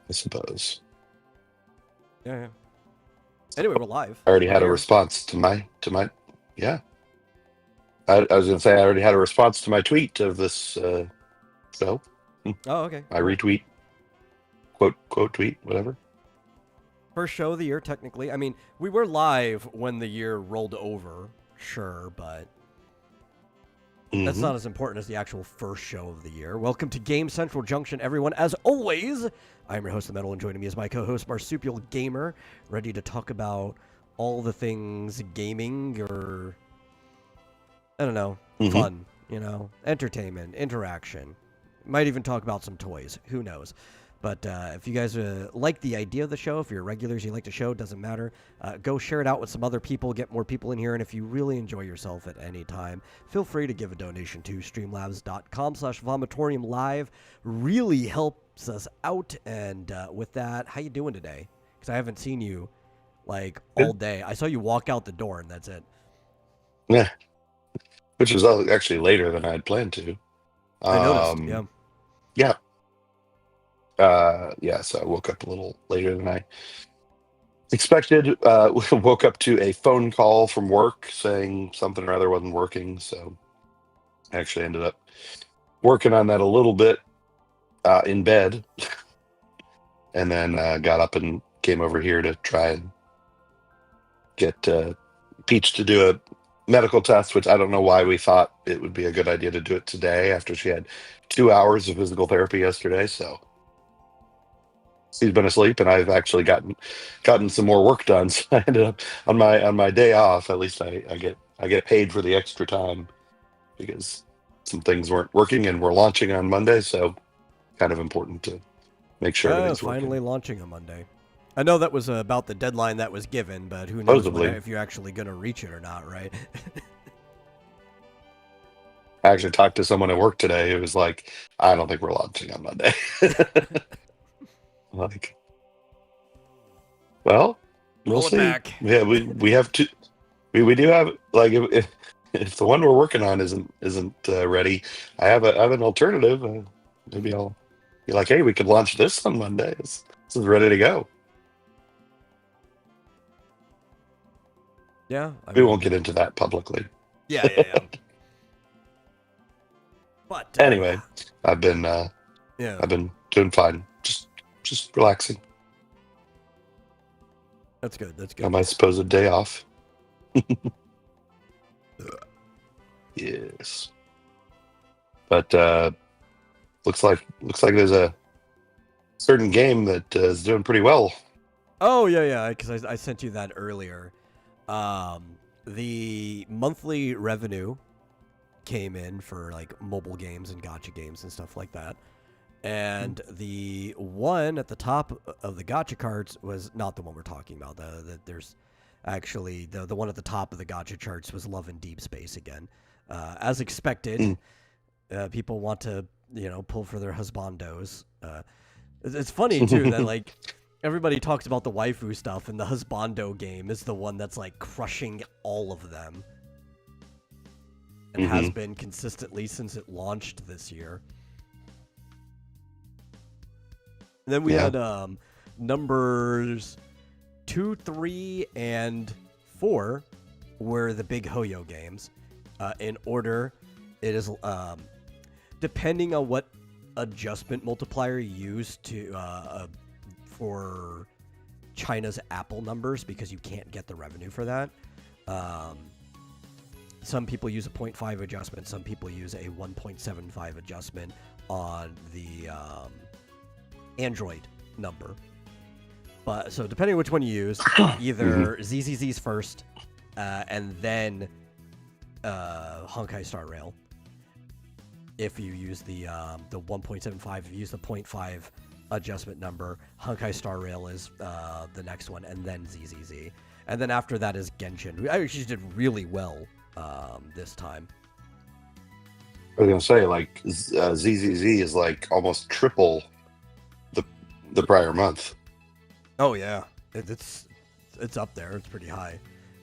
I suppose. Yeah. Anyway, we're live. I already We're had a here. response to my yeah. I was gonna say I already had a response to my tweet of this show. Oh, okay, My cool. retweet, quote tweet, whatever. First show of the year, technically. I mean, we were live when the year rolled over, sure, but that's Hmm. not as important as the actual first show of the year. Welcome to Game Central Junction, everyone. As always, I'm your host, The Metal, and joining me is my co-host, Marsupial Gamer, ready to talk about all the things gaming or, I don't know, Hmm. fun, entertainment, interaction. Might even talk about some toys. Who knows? But if you guys like the idea of the show, if you're regulars, you like the show, doesn't matter. Go share it out with some other people, get more people in here. And if you really enjoy yourself at any time, feel free to give a donation to streamlabs.com/vomitorium live. Really helps us out. And with that, how you doing today? Because I haven't seen you like all Good. day. I saw you walk out the door, and that's it. Yeah, which was actually later than I had planned to. I noticed. Yeah. Yeah. Yeah. So I woke up a little later than I expected. Woke up to a phone call from work saying something or other wasn't working. So I actually ended up working on that a little bit in bed, and then got up and came over here to try and get Peach to do a medical test, which I don't know why we thought it would be a good idea to do it today after she had 2 hours of physical therapy yesterday. So she's been asleep, and I've actually gotten some more work done. So I ended up on my day off. At least I get paid for the extra time because some things weren't working, and we're launching on Monday. So kind of important to make sure Oh, everything's finally working. launching on Monday. I know that was about the deadline that was given, but who knows when Supposedly, if you're actually going to reach it or not, right? I actually talked to someone at work today who was like, "I don't think we're launching on Monday." Like, well, we'll Roll it see. back. Yeah, we have to. We do have like if the one we're working on isn't ready, I have an alternative. Maybe I'll be like, hey, we could launch this on Monday. This is ready to go. Yeah, I We won't mean, get into that publicly. yeah. But Anyway, I've been yeah, I've been doing fine. Just relaxing that's good. That's on good. my supposed day off. Yes, but looks like there's a certain game that is doing pretty well. Oh yeah, because I sent you that earlier. The monthly revenue came in for like mobile games and gotcha games and stuff like that. And the one at the top of the gotcha carts was not the one we're talking about. There's actually the one at the top of the gotcha charts was Love in Deep Space again. As expected, Mm. people want to pull for their husbandos. It's funny too that like everybody talks about the waifu stuff, and the husbando game is the one that's like crushing all of them, and has Hmm. been consistently since it launched this year. And then we Yeah. had numbers 2, 3, and 4 were the big Hoyo games. In order, it is depending on what adjustment multiplier you use to for China's Apple numbers, because you can't get the revenue for that. Um, some people use a 0.5 adjustment. Some people use a 1.75 adjustment on the Android number. But so depending on which one you use, Hmm. either ZZZ's first, and then Honkai Star Rail. If you use the 1.75, if you use the 0.5 adjustment number, Honkai Star Rail is the next one, and then ZZZ. And then after that is Genshin. I actually did really well this time. I was gonna say like ZZZ is like almost triple the the prior month. Oh yeah, it's up there. It's pretty high.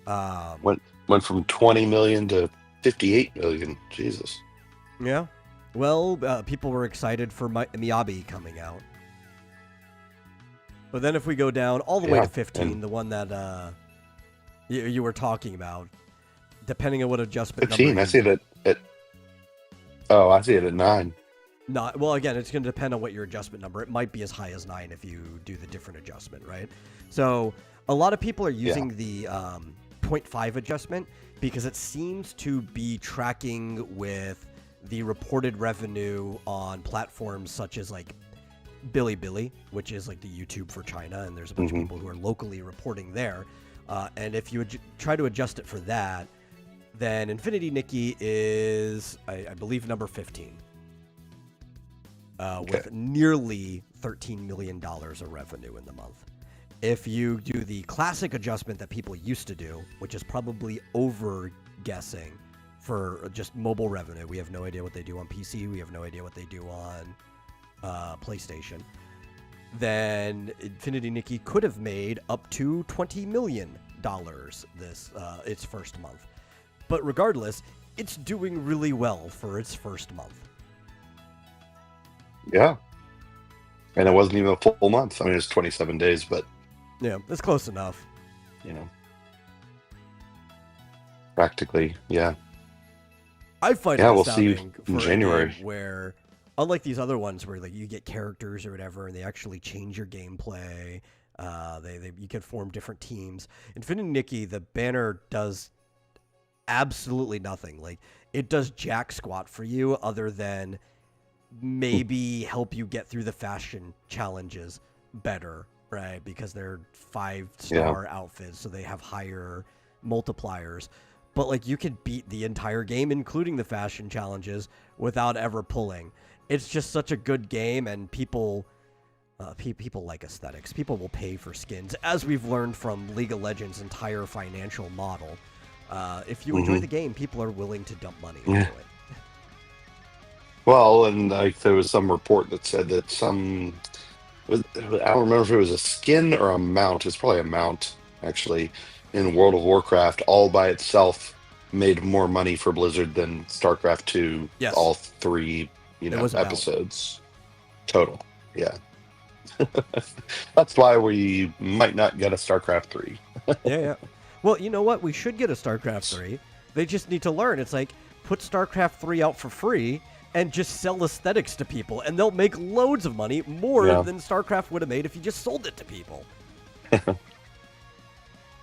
Um, Went from 20 million to 58 million. Jesus. yeah. Well, people were excited for Miyabi coming out. But then if we go down all the way to Yeah, 15, and the one that you were talking about, depending on what adjustment number 15. I you see it at. Oh, I see it at 9. not well, again, it's going to depend on what your adjustment number. It might be as high as 9 if you do the different adjustment, right? So a lot of people are using the 0.5 adjustment because it seems to be tracking with the reported revenue on platforms such as like Bilibili, which is like the YouTube for China, and there's a bunch of people who are locally reporting there. And if you try to adjust it for that, then Infinity Nikki is, I believe, number 15. With nearly $13 million of revenue in the month. If you do the classic adjustment that people used to do, which is probably over guessing for just mobile revenue, we have no idea what they do on PC, we have no idea what they do on PlayStation, then Infinity Nikki could have made up to $20 million this its first month. But regardless, it's doing really well for its first month. Yeah. And it wasn't even a full month. I mean, it was 27 days, but Yeah, it's close enough. Practically, yeah. I find Yeah, it we'll see astounding in for January. a game where, unlike these other ones where like you get characters or whatever, and they actually change your gameplay, you can form different teams. Infinity Nikki, the banner does absolutely nothing. Like it does jack squat for you, other than maybe help you get through the fashion challenges better, right? Because they're 5-star outfits, so they have higher multipliers. But like you could beat the entire game, including the fashion challenges, without ever pulling. It's just such a good game, and people like aesthetics. People will pay for skins, as we've learned from League of Legends' entire financial model. If you enjoy the game, people are willing to dump money into it. Well, and like there was some report that said that I don't remember if it was a skin or a mount. It's probably a mount, actually, in World of Warcraft, all by itself made more money for Blizzard than StarCraft 2, Yes. all 3, episodes total. Yeah. That's why we might not get a StarCraft 3. Yeah. Well, you know what? We should get a StarCraft 3. They just need to learn. It's like, put StarCraft 3 out for free and just sell aesthetics to people, and they'll make loads of money, more than StarCraft would have made if you just sold it to people.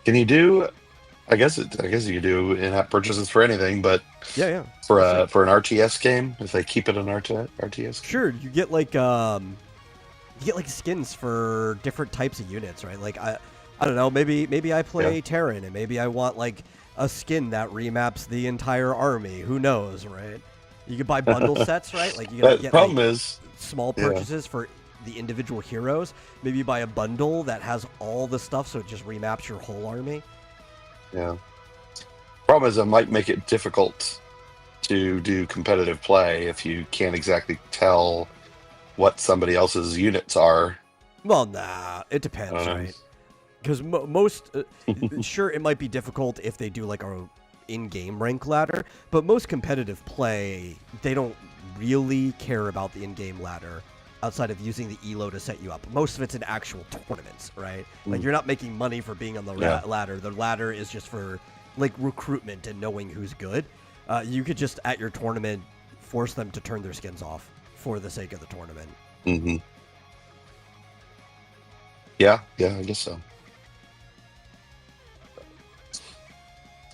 Can you do? I guess you could do in-app purchases for anything, but for an RTS game, if they keep it an RTS game? Sure, you get like skins for different types of units, right? Like I don't know, maybe I play Terran, and maybe I want like a skin that remaps the entire army. Who knows, right? You could buy bundle sets, right? Like you can get problem is small purchases for the individual heroes. Maybe you buy a bundle that has all the stuff, so it just remaps your whole army. Yeah. Problem is, it might make it difficult to do competitive play if you can't exactly tell what somebody else's units are. Well, nah, it depends, right? Because most, sure, it might be difficult if they do like a in-game rank ladder, but most competitive play, they don't really care about the in-game ladder outside of using the elo to set you up. Most of it's in actual tournaments, right? Like you're not making money for being on the ladder. The ladder is just for like recruitment and knowing who's good. You could just at your tournament force them to turn their skins off for the sake of the tournament. Yeah, I guess so.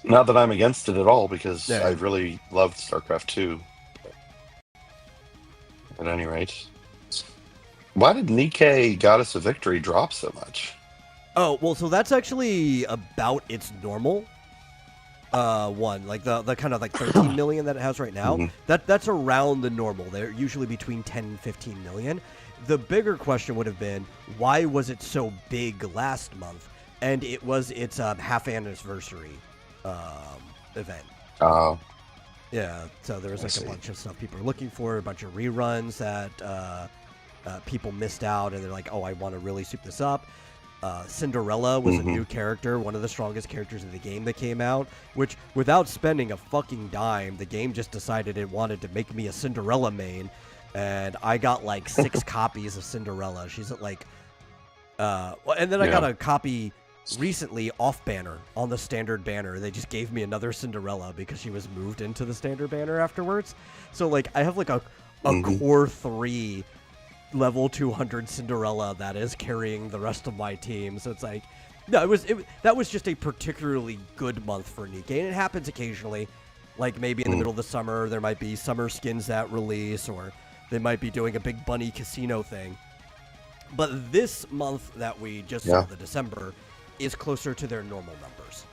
Not that I'm against it at all, because I really loved StarCraft 2. At any rate. Why did Nikkei Goddess of Victory drop so much? Oh, well, so that's actually about its normal one. Like the kind of like 13 million that it has right now. That's around the normal. They're usually between 10 and 15 million. The bigger question would have been, why was it so big last month? And it was its half anniversary event. Oh. Yeah, so there was like a bunch of stuff people are looking for, a bunch of reruns that people missed out, and they're like, oh, I want to really soup this up. Cinderella was a new character, one of the strongest characters in the game that came out, which, without spending a fucking dime, the game just decided it wanted to make me a Cinderella main, and I got like 6 copies of Cinderella. She's at like And then I got Yeah. a copy recently off banner on the standard banner. They just gave me another Cinderella because she was moved into the standard banner afterwards. So like I have like a Hmm. core 3 level 200 Cinderella that is carrying the rest of my team. So it's like, no, that was just a particularly good month for Nikkei, and it happens occasionally. Like maybe in the middle of the summer, there might be summer skins that release, or they might be doing a big bunny casino thing. But this month that we just saw, Yeah. the December, is closer to their normal numbers.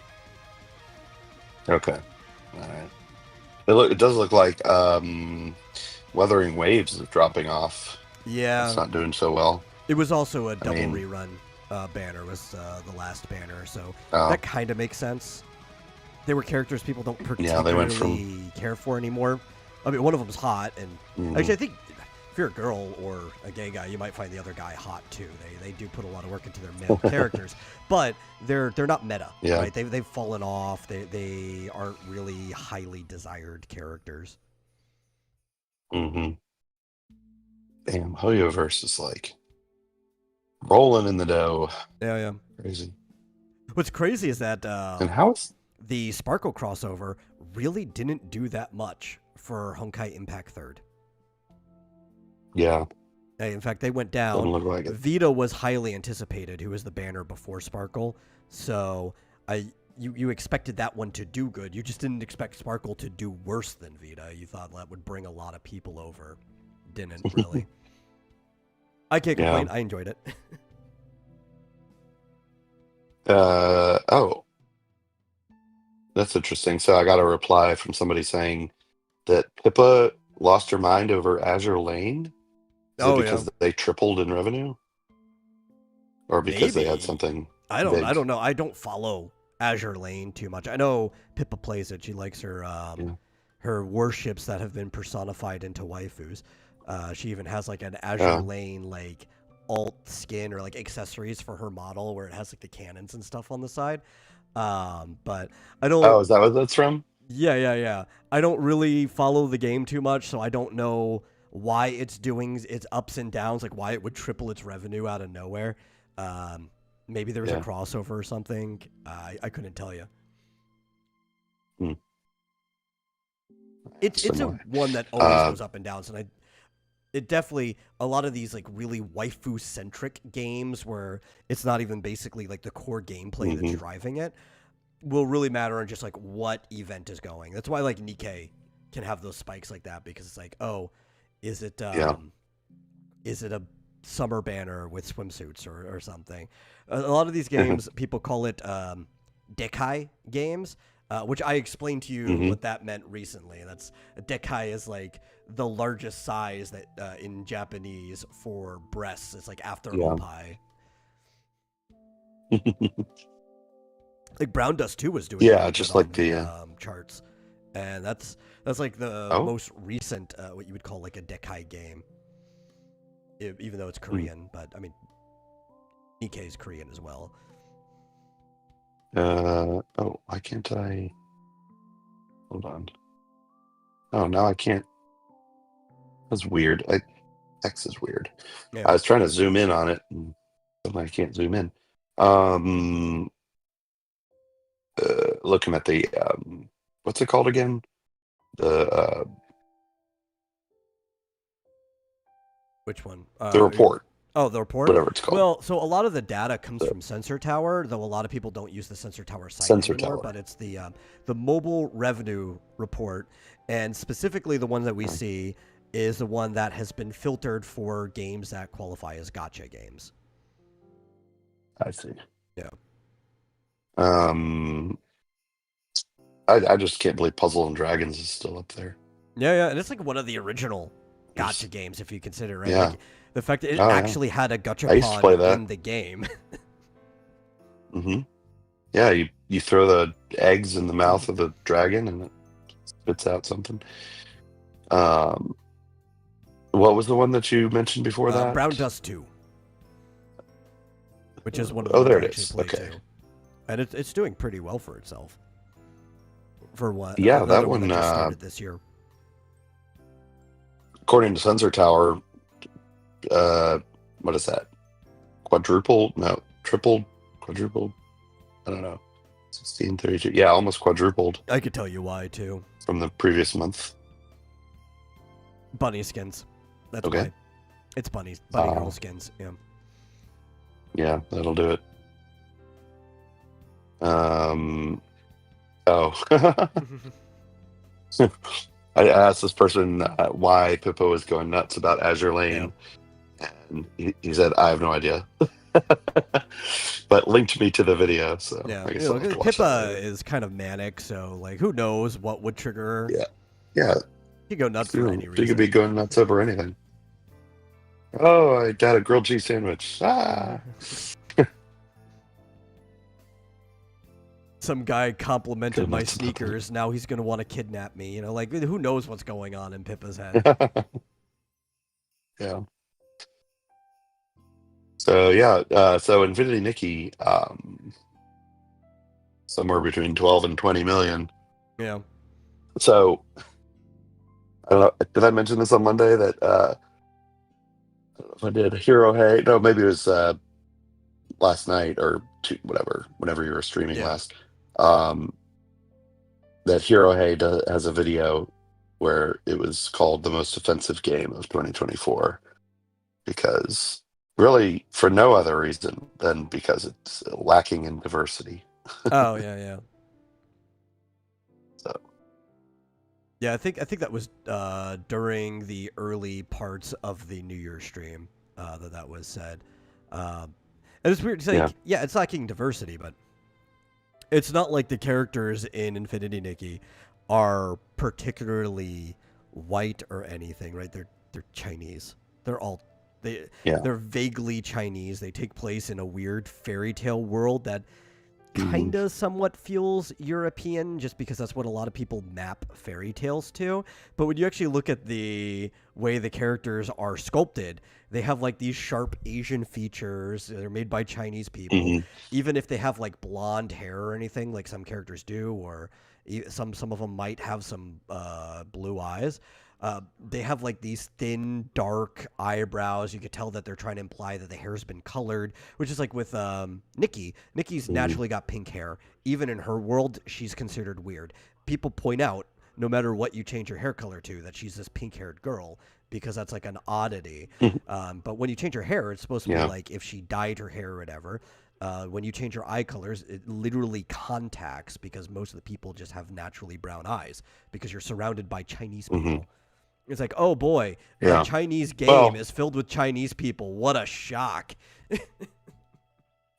Okay. All right. It does look like Wuthering Waves is dropping off. Yeah, It's not doing so well. it was also a double mean- rerun banner, was the last banner, so Oh. that kind of makes sense. They were characters people don't Yeah, particularly they went from- care for anymore. I mean, one of them's hot, and Mhm. actually, I think if you're a girl or a gay guy, you might find the other guy hot too. They do put a lot of work into their male characters, but they're not meta, Yeah. right? They've fallen off. They aren't really highly desired characters. Mm-hmm. Damn, Hoyoverse is like rolling in the dough. Yeah. Crazy. What's crazy is that And how is the Sparkle crossover really didn't do that much for Honkai Impact 3rd. yeah, In fact, they went doesn't down. look like it. Vita was highly anticipated, who was the banner before Sparkle. So you expected that one to do good. You just didn't expect Sparkle to do worse than Vita. You thought that would bring a lot of people over. Didn't really. I can't Yeah. complain. I enjoyed it. Oh, that's interesting. So I got a reply from somebody saying that Pippa lost her mind over Azure Lane. Is it because they tripled in revenue, or because they had Maybe. something? I big? don't know. I don't follow Azure Lane too much. I know Pippa plays it. She likes her her warships that have been personified into waifus. She even has like an Azure Lane like alt skin or like accessories for her model where it has like the cannons and stuff on the side. But I don't. Oh, is that what that's from? Yeah. I don't really follow the game too much, so I don't know why it's doing its ups and downs, like why it would triple its revenue out of nowhere. Maybe there was a crossover or something. I couldn't tell you. It's a one that always goes up and down, and it definitely, a lot of these like really waifu centric games where it's not even basically like the core gameplay that's driving it will really matter on just like what event is going. That's why like Nikkei can have those spikes like that, because it's like, oh, is it a summer banner with swimsuits or something? A lot of these games, people call it Dekai games, which I explained to you what that meant recently. That's Dekai is like the largest size that in Japanese for breasts. It's like after opai. Like Brown Dust 2 was doing really just good like on the charts, and that's like the most recent what you would call like a Dekai game, even though it's Korean. But I mean, Nikkei is Korean as well. Why can't I? Hold on. Oh, now I can't. That's weird. X is weird. Yeah. I was trying to zoom in on it, and I can't zoom in. Looking at the what's it called again? The Which one? the report, Oh, the report? whatever it's called. Well, so a lot of the data comes from Sensor Tower, though a lot of people don't use the Sensor Tower site Sensor anymore. Tower. But it's the mobile revenue report, and specifically the one that we see is the one that has been filtered for games that qualify as gacha games. I see. Yeah. I just can't believe Puzzle and Dragons is still up there. Yeah, and it's like one of the original gacha games, if you consider, right? Yeah. Like, the fact that it Oh, yeah. actually had a I used to play gachapon that. in the game. Yeah, you throw the eggs in the mouth of the dragon and it spits out something. What was the one that you mentioned before that? Brown Dust 2. Which is one of the Oh, ones there I it actually is. played Okay. too. And it's doing pretty well for itself. For what? Yeah, another that one, that just started this year. According to Sensor Tower, what is that? quadrupled, no, tripled, quadrupled. I don't know. 1632. Yeah, almost quadrupled I could tell you why too. from the previous month. Bunny skins. That's Okay. why. It's bunny girl Uh, skins. Yeah. yeah, that'll do it. Oh. I asked this person why Pippo was going nuts about Azure Lane, and he said, I have no idea. But linked me to the video, so Yeah, I guess I'll have to watch that Pippa later. is kind of manic, so like, who knows what would trigger her? Yeah. Yeah. He could go nuts for any She could be reason. going nuts over anything. Oh, I got a grilled cheese sandwich. Ah. Some guy complimented Go my nuts about that. sneakers. Now he's gonna want to kidnap me. You know, like who knows what's going on in Pippa's head? Yeah. So yeah, so Infinity Nikki, somewhere between 12 and 20 million. Yeah. So I don't know. Did I mention this on Monday that I don't know if I did. Hero Hey, no, maybe it was last night or whenever you were streaming Yeah. last. That Hero Hey has a video where it was called the most offensive game of 2024 because really for no other reason than because it's lacking in diversity. Oh yeah. So Yeah, I think that was during the early parts of the New Year stream that was said. And it's weird. It's like, yeah, it's lacking diversity, but it's not like the characters in Infinity Nikki are particularly white or anything, right? They're Chinese. They're vaguely Chinese. They take place in a weird fairy tale world that kind of somewhat feels European, just because that's what a lot of people map fairy tales to. But when you actually look at the way the characters are sculpted, they have like these sharp Asian features. They're made by Chinese people. Even if they have like blonde hair or anything, like some characters do, or some of them might have some blue eyes. They have like these thin, dark eyebrows. You could tell that they're trying to imply that the hair's been colored, which is like with Nikki. Nikki's naturally got pink hair. Even in her world, she's considered weird. People point out, no matter what you change her hair color to, that she's this pink-haired girl because that's like an oddity. But when you change her hair, it's supposed to be like if she dyed her hair or whatever. When you change her eye colors, it literally contacts because most of the people just have naturally brown eyes because you're surrounded by Chinese people. It's like, oh boy, the Chinese game is filled with Chinese people. What a shock.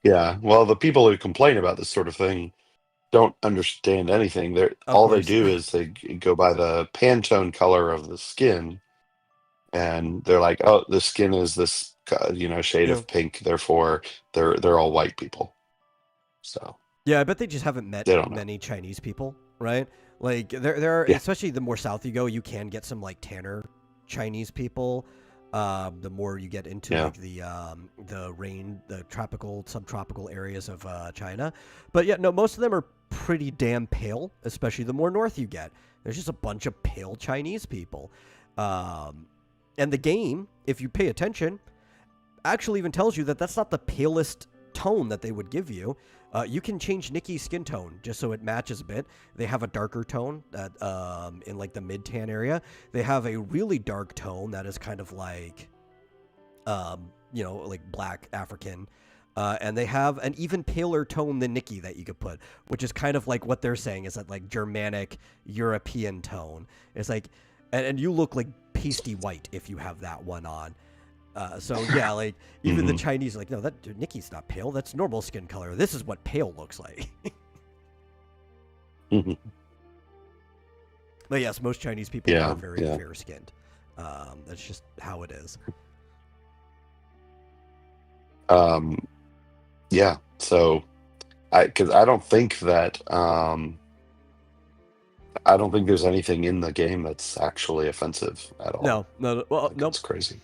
Yeah, well, the people who complain about this sort of thing don't understand anything. All they do is they go by the Pantone color of the skin, and they're like, "Oh, the skin is this, shade of pink. Therefore, they're all white people." So yeah, I bet they just haven't met many Chinese people, right? Like there are, especially the more south you go, you can get some like tanner Chinese people. The more you get into like the tropical, subtropical areas of China, but yeah, no, most of them are pretty damn pale. Especially the more north you get, there's just a bunch of pale Chinese people. And the game, if you pay attention, actually even tells you that that's not the palest tone that they would give you. You can change Nikki's skin tone just so it matches a bit. They have a darker tone that in like the mid-tan area. They have a really dark tone that is kind of like, like black African. And they have an even paler tone than Nikki that you could put, which is kind of like what they're saying is that like Germanic European tone. It's like, and you look like pasty white if you have that one on. So yeah, like even the Chinese are like, no, Nikki's not pale. That's normal skin color. This is what pale looks like. But yes, most Chinese people are very fair skinned. That's just how it is. Yeah. So, because I don't think that I don't think there's anything in the game that's actually offensive at all. No. Well, no, it's crazy.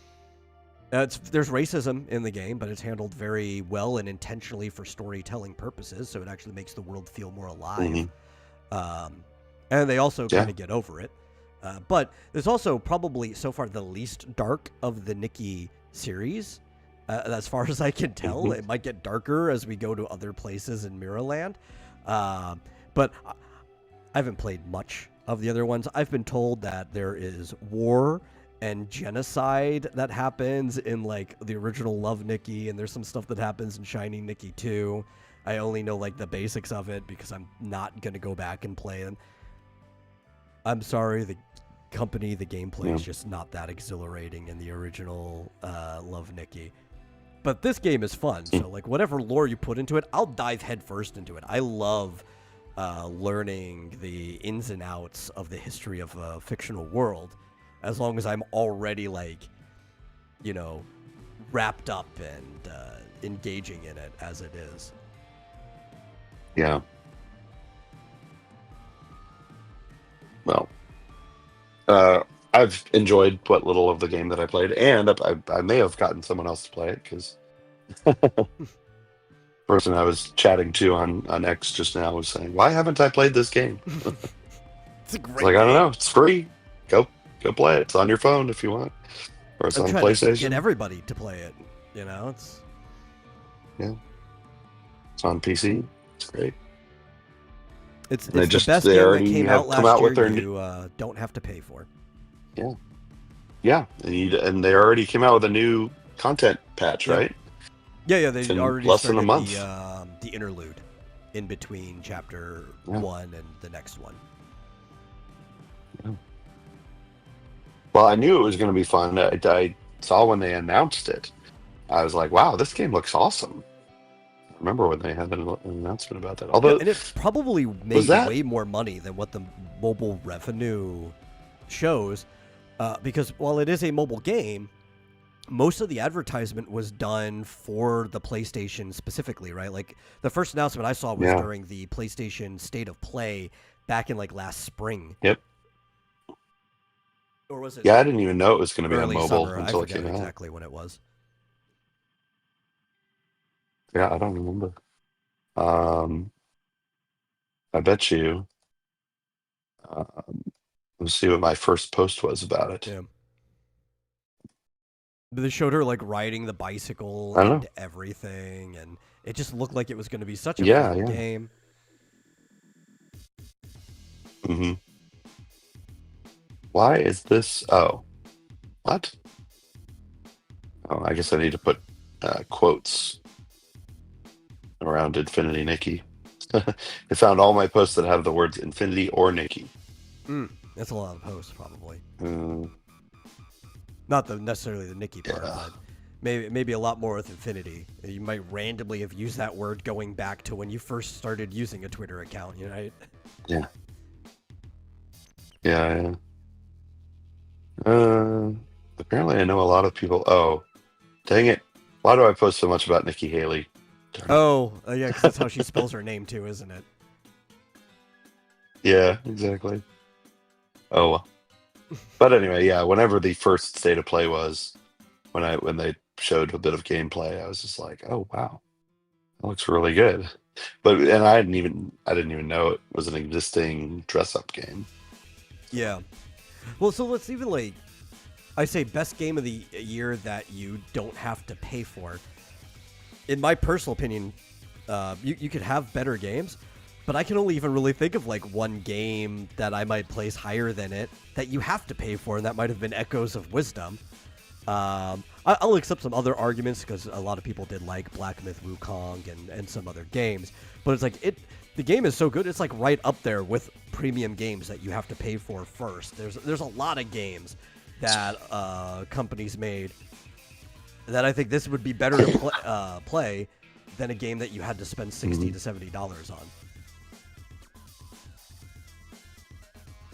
There's racism in the game, but it's handled very well and intentionally for storytelling purposes, so it actually makes the world feel more alive. And they also kind of get over it. But there's also probably so far the least dark of the Nikki series As far as I can tell, Mhm. it might get darker as we go to other places in Mirrorland. But I haven't played much of the other ones. I've been told that there is war and genocide that happens in like the original Love Nikki, and there's some stuff that happens in Shining Nikki too. I only know like the basics of it because I'm not gonna go back and play them. I'm sorry, the gameplay Yeah. is just not that exhilarating in the original Love Nikki. But this game is fun, so like whatever lore you put into it, I'll dive headfirst into it. I love learning the ins and outs of the history of a fictional world, as long as I'm already like, you know, wrapped up and engaging in it as it is. Yeah. Well, I've enjoyed what little of the game that I played, and I may have gotten someone else to play it because person I was chatting to on X just now was saying, "Why haven't I played this game?" It's a It's great like, I don't know. game. It's free. Go play it. It's on your phone if you want, or it's I'm on trying to get PlayStation. everybody to play it. You know, Yeah, it's on PC. It's great. it's And they it's the just best they game that already came out have come last out year. with their You don't have to pay for. yeah, yeah, and they already came out with a new content patch, Yep. right? Yeah. It's They in already less than a started month. the interlude in between chapter Yeah, 1 and the next one. yeah. Well, I knew it was going to be fun. I saw when they announced it. I was like, wow, this game looks awesome. I remember when they had an announcement about that. Yeah, Although, and it probably was made that? way more money than what the mobile revenue shows, because while it is a mobile game, most of the advertisement was done for the PlayStation specifically, right? Like the first announcement I saw was Yeah. during the PlayStation State of Play back in like last spring, Yep. or was it Yeah, I didn't even know it was going to be on early mobile summer? I until it forget came out. exactly when it was. Yeah, I don't remember. Um, I bet you. Let's see what my first post was about it. Yeah. But they showed her like riding the bicycle I don't and know. everything, and it just looked like it was going to be such a Yeah, fun yeah. game. hmm Why is this? Oh, what? Oh, I guess I need to put quotes around Infinity Nikki. I found all my posts that have the words Infinity or Nikki. That's a lot of posts, probably. Uh, Not necessarily the Nikki part, yeah, but maybe a lot more with Infinity. You might randomly have used that word going back to when you first started using a Twitter account, you know? yeah, yeah. Yeah. Apparently, I know a lot of people. Oh, dang it! Why do I post so much about Nikki Haley? Darn it. Oh, yeah, because that's how she spells her name too, isn't it? Yeah, exactly. Oh, well. But anyway, yeah. Whenever the first state of play was, when they showed a bit of gameplay, I was just like, oh wow, that looks really good. But and I didn't even know it was an existing dress up game. Yeah. Well, so let's even like I say best game of the year that you don't have to pay for. In my personal opinion, you could have better games, but I can only even really think of like one game that I might place higher than it that you have to pay for, and that might have been Echoes of Wisdom. I'll accept some other arguments because a lot of people did like Black Myth Wukong and some other games, but it's like the game is so good, it's like right up there with premium games that you have to pay for first. There's a lot of games that companies made that I think this would be better to play than a game that you had to spend $60 to $70 on.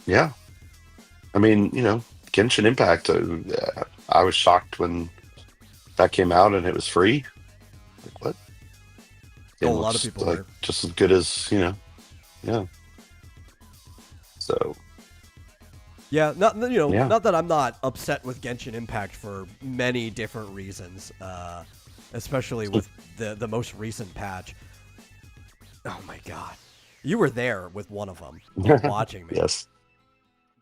Yeah, I mean, Genshin Impact. I was shocked when that came out and it was free. Like, what? It Oh, a lot of looks people like were. just as good as yeah. So Yeah, yeah, not that I'm not upset with Genshin Impact for many different reasons, especially with the most recent patch. Oh my god, you were there with one of them watching me. yes.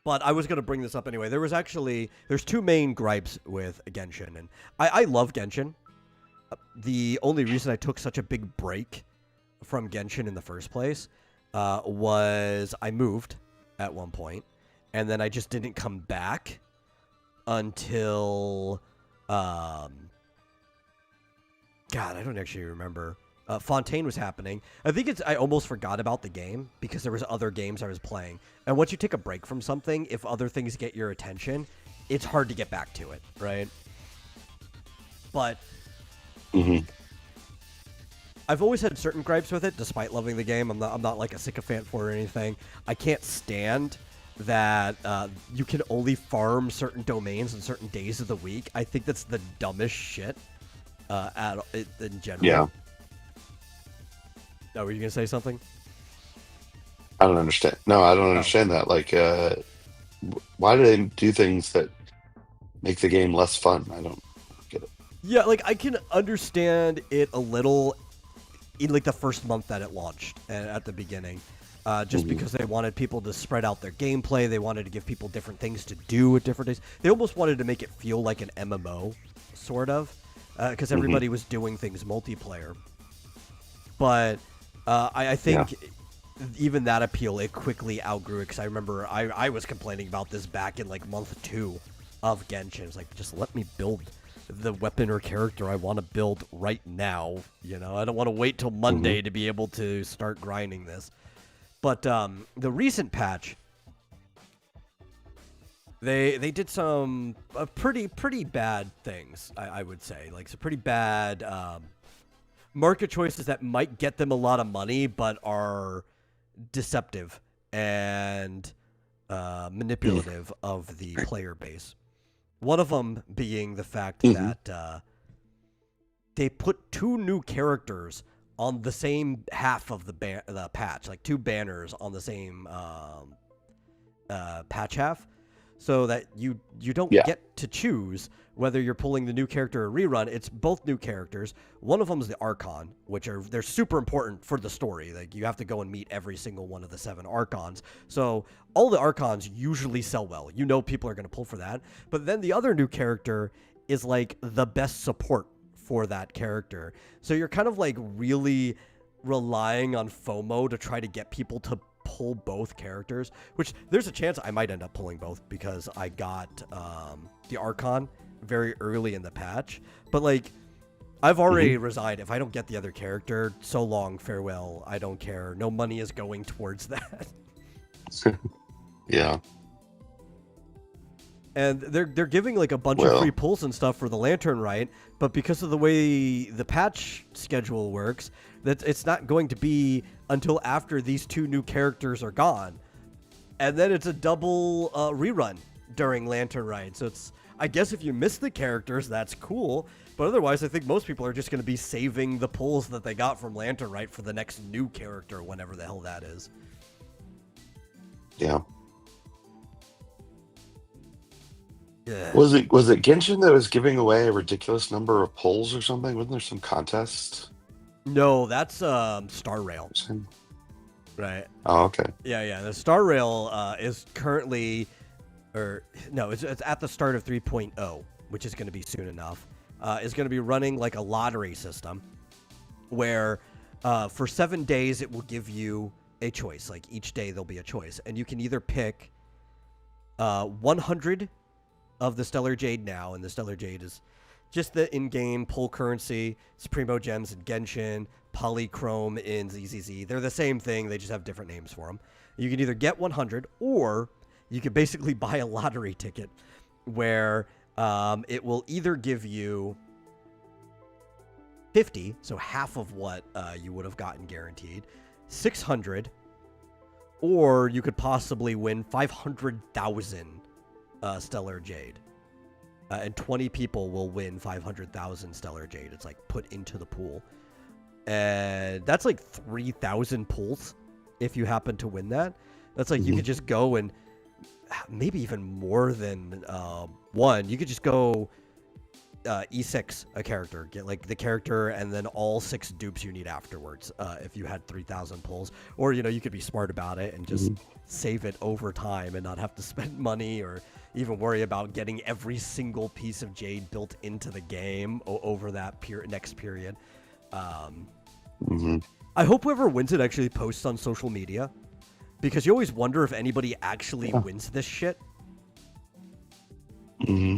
But I was going to bring this up anyway. There's two main gripes with Genshin, and I love Genshin. The only reason I took such a big break from Genshin in the first place was I moved at one point, and then I just didn't come back until God, I don't actually remember. Fontaine was happening. I think I almost forgot about the game because there was other games I was playing. And once you take a break from something, if other things get your attention, it's hard to get back to it, right? But I've always had certain gripes with it, despite loving the game. I'm not like a sycophant for it or anything. I can't stand that you can only farm certain domains on certain days of the week. I think that's the dumbest shit in general. Yeah. Oh, were you gonna say something? I don't understand. No, I don't understand that. Like, why do they do things that make the game less fun? I don't get it. Yeah, like I can understand it a little in like the first month that it launched at the beginning, just because they wanted people to spread out their gameplay. They wanted to give people different things to do at different days. They almost wanted to make it feel like an MMO, sort of, because everybody was doing things multiplayer. But I think even that appeal, it quickly outgrew it, because I remember I was complaining about this back in like month 2 of Genshin. It's like, just let me build the weapon or character I want to build right now. You know, I don't want to wait till Monday to be able to start grinding this. But the recent patch, they did some pretty bad things, I would say. Like some pretty bad market choices that might get them a lot of money, but are deceptive and manipulative of the player base. One of them being the fact that they put 2 new characters on the same half of the patch, like 2 banners on the same patch half, so that you don't get to choose whether you're pulling the new character or rerun. It's both new characters. One of them is the Archon, they're super important for the story. Like, you have to go and meet every single one of the 7 Archons. So all the Archons usually sell well. You know people are going to pull for that. But then the other new character is like the best support for that character. So you're kind of like really relying on FOMO to try to get people to pull both characters, which there's a chance I might end up pulling both because I got the Archon very early in the patch. But like, I've already resigned. If I don't get the other character, so long, farewell. I don't care. No money is going towards that. Yeah. And they're giving like a bunch of free pulls and stuff for the Lantern Rite, but because of the way the patch schedule works, that it's not going to be until after these 2 new characters are gone. And then it's a double rerun during Lantern Rite. So it's, I guess if you miss the characters, that's cool. But otherwise, I think most people are just going to be saving the pulls that they got from Lantern Rite for the next new character, whenever the hell that is. Yeah. Yeah. Was it Genshin that was giving away a ridiculous number of pulls or something? Wasn't there some contest? No, that's Star Rail. Right. Oh, okay. Yeah. The Star Rail is currently, it's at the start of 3.0, which is going to be soon enough. Is going to be running like a lottery system, where for 7 days it will give you a choice. Like each day there'll be a choice, and you can either pick 100 of the Stellar Jade now, and the Stellar Jade is just the in-game pull currency. Supremo Gems in Genshin, Polychrome in ZZZ. They're the same thing, they just have different names for them. You can either get 100, or you can basically buy a lottery ticket where it will either give you 50, so half of what you would have gotten guaranteed, 600, or you could possibly win 500,000 Stellar Jade. And 20 people will win 500,000 Stellar Jade. It's like put into the pool. And that's like 3,000 pulls if you happen to win that. That's like you could just go and maybe even more than one. You could just go E6 a character, get like the character and then all 6 dupes you need afterwards if you had 3,000 pulls. Or, you know, you could be smart about it and just save it over time and not have to spend money, or even worry about getting every single piece of jade built into the game over that next period. Mm-hmm. I hope whoever wins it actually posts on social media, because you always wonder if anybody actually wins this shit. Mm-hmm.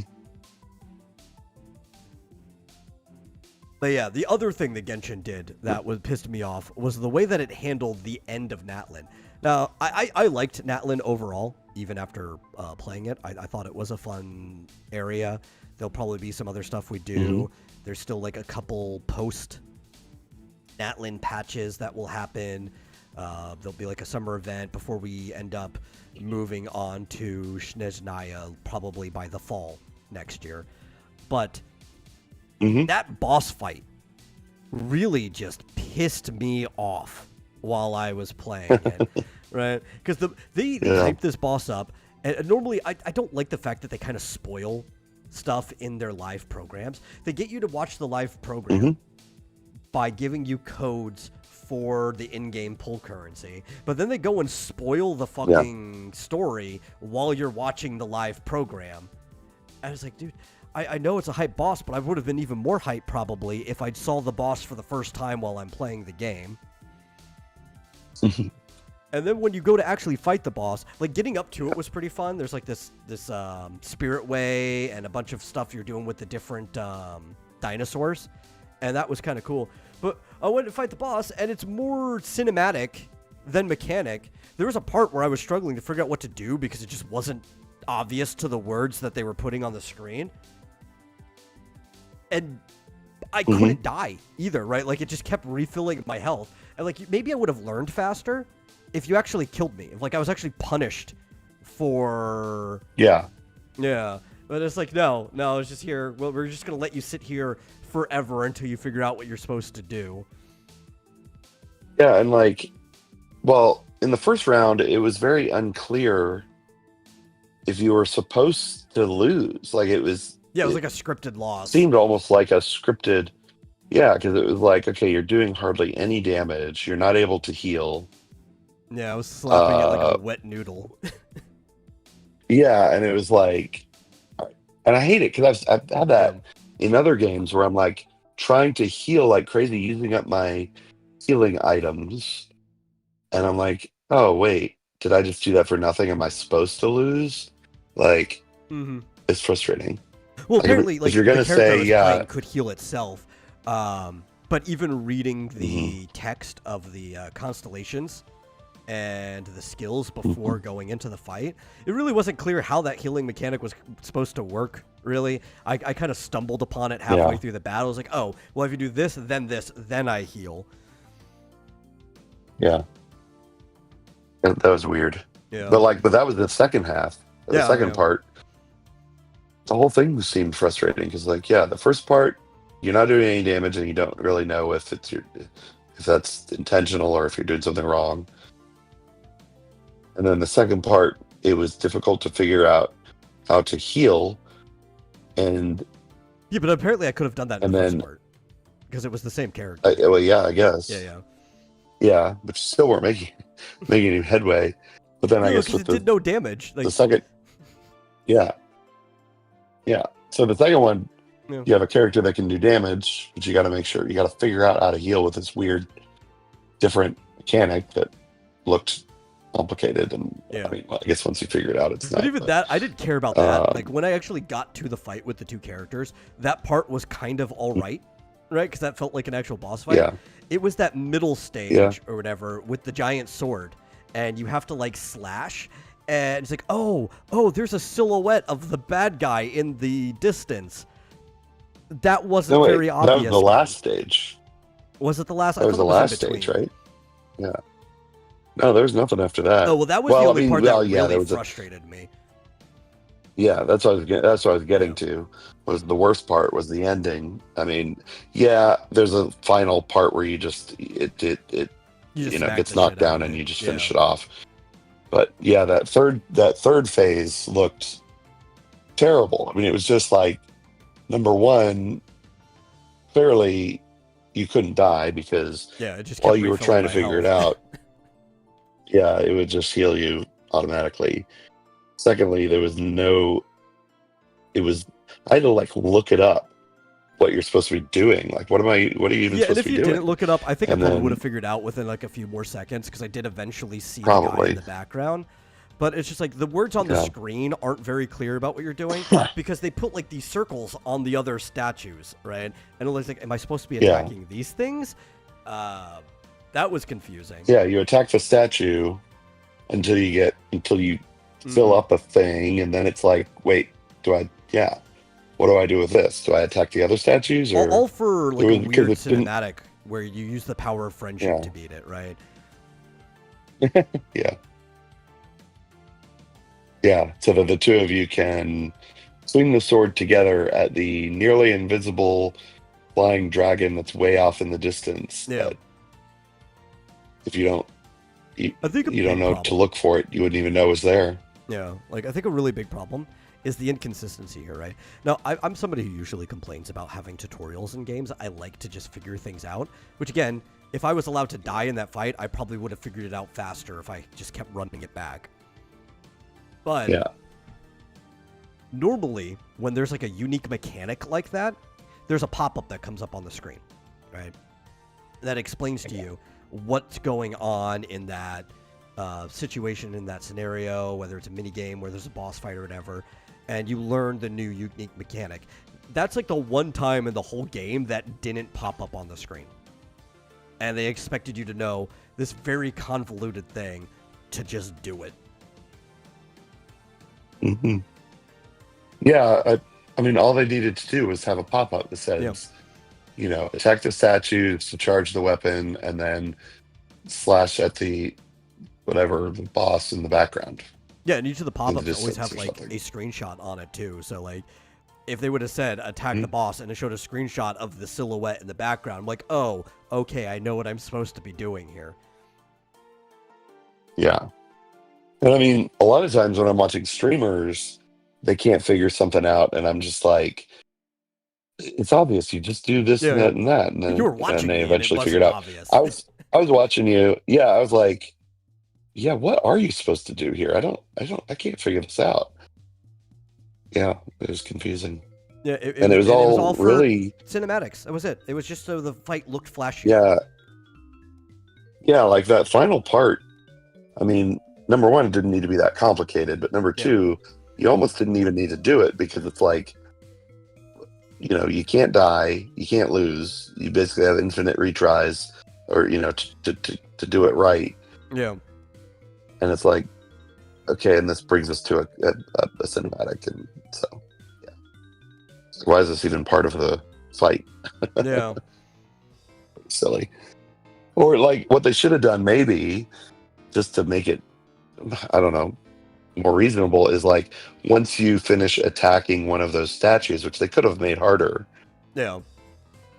But yeah, the other thing that Genshin did that pissed me off was the way that it handled the end of Natlin. Now, I liked Natlin overall, even after playing it. I thought it was a fun area. There'll probably be some other stuff we do. Mm-hmm. There's still like a couple post Natlin patches that will happen. There'll be like a summer event before we end up moving on to Snezhnaya probably by the fall next year. But that boss fight really just pissed me off while I was playing it, right? Because they hyped this boss up, and normally I don't like the fact that they kind of spoil stuff in their live programs. They get you to watch the live program by giving you codes for the in-game pull currency, but then they go and spoil the fucking story while you're watching the live program. And I was like, dude, I know it's a hype boss, but I would have been even more hype probably if I'd saw the boss for the first time while I'm playing the game. And then when you go to actually fight the boss, like getting up to it was pretty fun. There's like this spirit way and a bunch of stuff you're doing with the different dinosaurs, and that was kind of cool. But I went to fight the boss, and it's more cinematic than mechanic. There was a part where I was struggling to figure out what to do because it just wasn't obvious to the words that they were putting on the screen. And I couldn't die either, right? Like, it just kept refilling my health. And, like, maybe I would have learned faster if you actually killed me. If, like, I was actually punished for... Yeah. But it's like, no, it's just here. Well, we're just going to let you sit here forever until you figure out what you're supposed to do. Yeah, and, like, well, in the first round, it was very unclear if you were supposed to lose. Like, it was... Yeah, it was like a scripted loss. Seemed almost like a scripted... Yeah, because it was like, okay, you're doing hardly any damage. You're not able to heal. Yeah, I was slapping it like a wet noodle. Yeah, and it was like... And I hate it, because I've had that in other games where I'm, like, trying to heal like crazy, using up my healing items. And I'm like, oh, wait, did I just do that for nothing? Am I supposed to lose? Like, it's frustrating. Well, apparently, like, if you're gonna say, could heal itself. But even reading the text of the constellations and the skills before going into the fight, it really wasn't clear how that healing mechanic was supposed to work, really. I kind of stumbled upon it halfway through the battle. I was like, oh, well, if you do this, then I heal. Yeah. That was weird. Yeah. But that was the second half. The second part. The whole thing seemed frustrating because, like, the first part, you're not doing any damage and you don't really know if that's intentional or if you're doing something wrong. And then the second part, it was difficult to figure out how to heal. And yeah, but apparently I could have done that in the first part because it was the same character. I guess. Yeah, but you still weren't making any headway. But then I guess it did no damage. Like, the second, yeah. So the second one, you have a character that can do damage, but you got to make sure you got to figure out how to heal with this weird, different mechanic that looked complicated. And I mean, I guess once you figure it out, it's not. But even that, I didn't care about that. Like, when I actually got to the fight with the two characters, that part was kind of all right, because that felt like an actual boss fight. Yeah. It was that middle stage or whatever with the giant sword, and you have to, like, slash. And it's like, oh, there's a silhouette of the bad guy in the distance. That wasn't very obvious. That was the last stage. Was it the last? That was the last stage, right? Yeah. No, there was nothing after that. Oh, well, that was the only part that really frustrated me. Yeah, that's what I was getting to. Was the worst part was the ending. I mean, there's a final part where you just it gets knocked down and you just finish it off. But that third phase looked terrible. I mean, it was just like, number one, clearly you couldn't die because it just while you were trying to figure it out, it would just heal you automatically. Secondly, there was no it was, I had to like look it up what you're supposed to be doing. Like, what are you even Yeah, and supposed if to be you doing? didn't look it up, I think I And probably would then have figured out within like a few more seconds because I did eventually see the guy in probably, the background. But it's just like the words on the yeah. screen aren't very clear about what you're doing because they put like these circles on the other statues, right? And it was like, am I supposed to be Yeah. attacking these things? That was confusing. Yeah, you attack the statue until you fill up a thing, and then it's like, wait, what do I do with this? Do I attack the other statues, or All for it like a was because weird it didn't? cinematic where you use the power of friendship Yeah, to beat it, right? yeah, yeah. So that the two of you can swing the sword together at the nearly invisible flying dragon that's way off in the distance. Yeah. That if you don't, I think a you don't big know to problem. look for it, you wouldn't even know it was there. Yeah, like I think a really big problem is the inconsistency here, right? Now, I'm somebody who usually complains about having tutorials in games. I like to just figure things out, which again, if I was allowed to die in that fight, I probably would have figured it out faster if I just kept running it back. But Yeah. normally, when there's like a unique mechanic like that, there's a pop-up that comes up on the screen, right? That explains to you what's going on in that situation, in that scenario, whether it's a mini game where there's a boss fight or whatever, and you learn the new unique mechanic. That's like the one time in the whole game that didn't pop up on the screen. And they expected you to know this very convoluted thing to just do it. Hmm. Yeah, I mean, all they needed to do was have a pop-up that says, attack the statues to charge the weapon, and then slash at the boss in the background Yeah, and each of the in the pop-ups always distance have or like something. a screenshot on it too. So like, if they would have said attack the boss and it showed a screenshot of the silhouette in the background, I'm like, oh, okay, I know what I'm supposed to be doing here. Yeah. And I mean, a lot of times when I'm watching streamers, they can't figure something out, and I'm just like, it's obvious. You just do this and Yeah, that and that, and you then were and watching they me and it eventually figure it wasn't out. obvious. I was watching you. Yeah, I was like, yeah, what are you supposed to do here? I can't figure this out. Yeah, it was confusing. Yeah, And it was it was all all for really, cinematics. That was it. It was just so the fight looked flashier. yeah, yeah, like that final part. I mean, number one, it didn't need to be that complicated, but number Yeah. two, you almost didn't even need to do it because it's like, you can't die, you can't lose. You basically have infinite retries, or to do it right. Yeah. And it's like, okay, and this brings us to a cinematic, and so yeah. So why is this even part of the fight? Yeah. Silly. Or like what they should have done, maybe, just to make it, I don't know, more reasonable, is like once you finish attacking one of those statues, which they could have made harder, Yeah.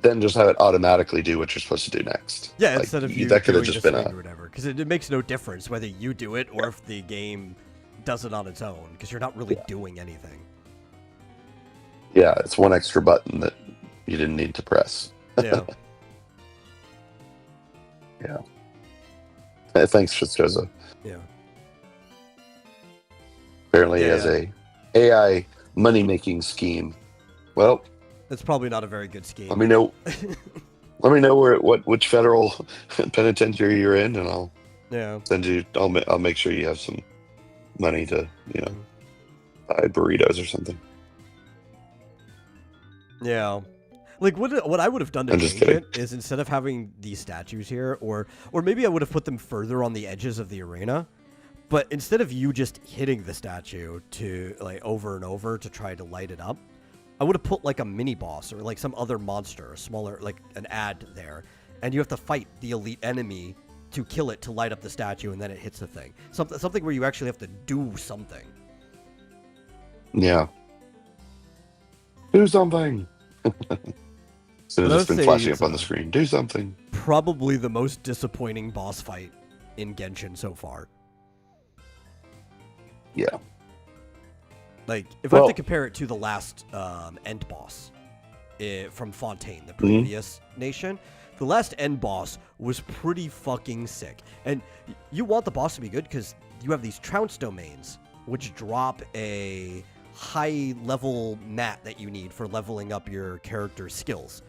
then just have it automatically do what you're supposed to do next. Yeah, Like, instead of you that could have doing just the been swing or whatever, because it makes no difference whether you do it or if the game does it on its own, because you're not really doing anything. yeah, it's one extra button that you didn't need to press. Yeah. Yeah. Thanks, Fitzjosa. Yeah. Apparently, he has a AI money-making scheme. Well, That's probably not a very good scheme. let me know. Let me know which federal penitentiary you're in, and I'll send you. I'll make sure you have some money to buy burritos or something. Yeah. Like what I would have done to I'm just change kidding. it is instead of having these statues here, or maybe I would have put them further on the edges of the arena, but instead of you just hitting the statue to like over and over to try to light it up, I would have put like a mini boss or like some other monster, a smaller, like an ad there, and you have to fight the elite enemy to kill it to light up the statue, and then it hits the thing. Something where you actually have to do something. Yeah. Do something. So it's But I just would been say flashing it's, up on the screen. Do something. Probably the most disappointing boss fight in Genshin so far. Yeah. Like, if I have to compare it to the last end boss from Fontaine, the previous nation, the last end boss was pretty fucking sick. And you want the boss to be good because you have these trounce domains, which drop a high level mat that you need for leveling up your character's skills,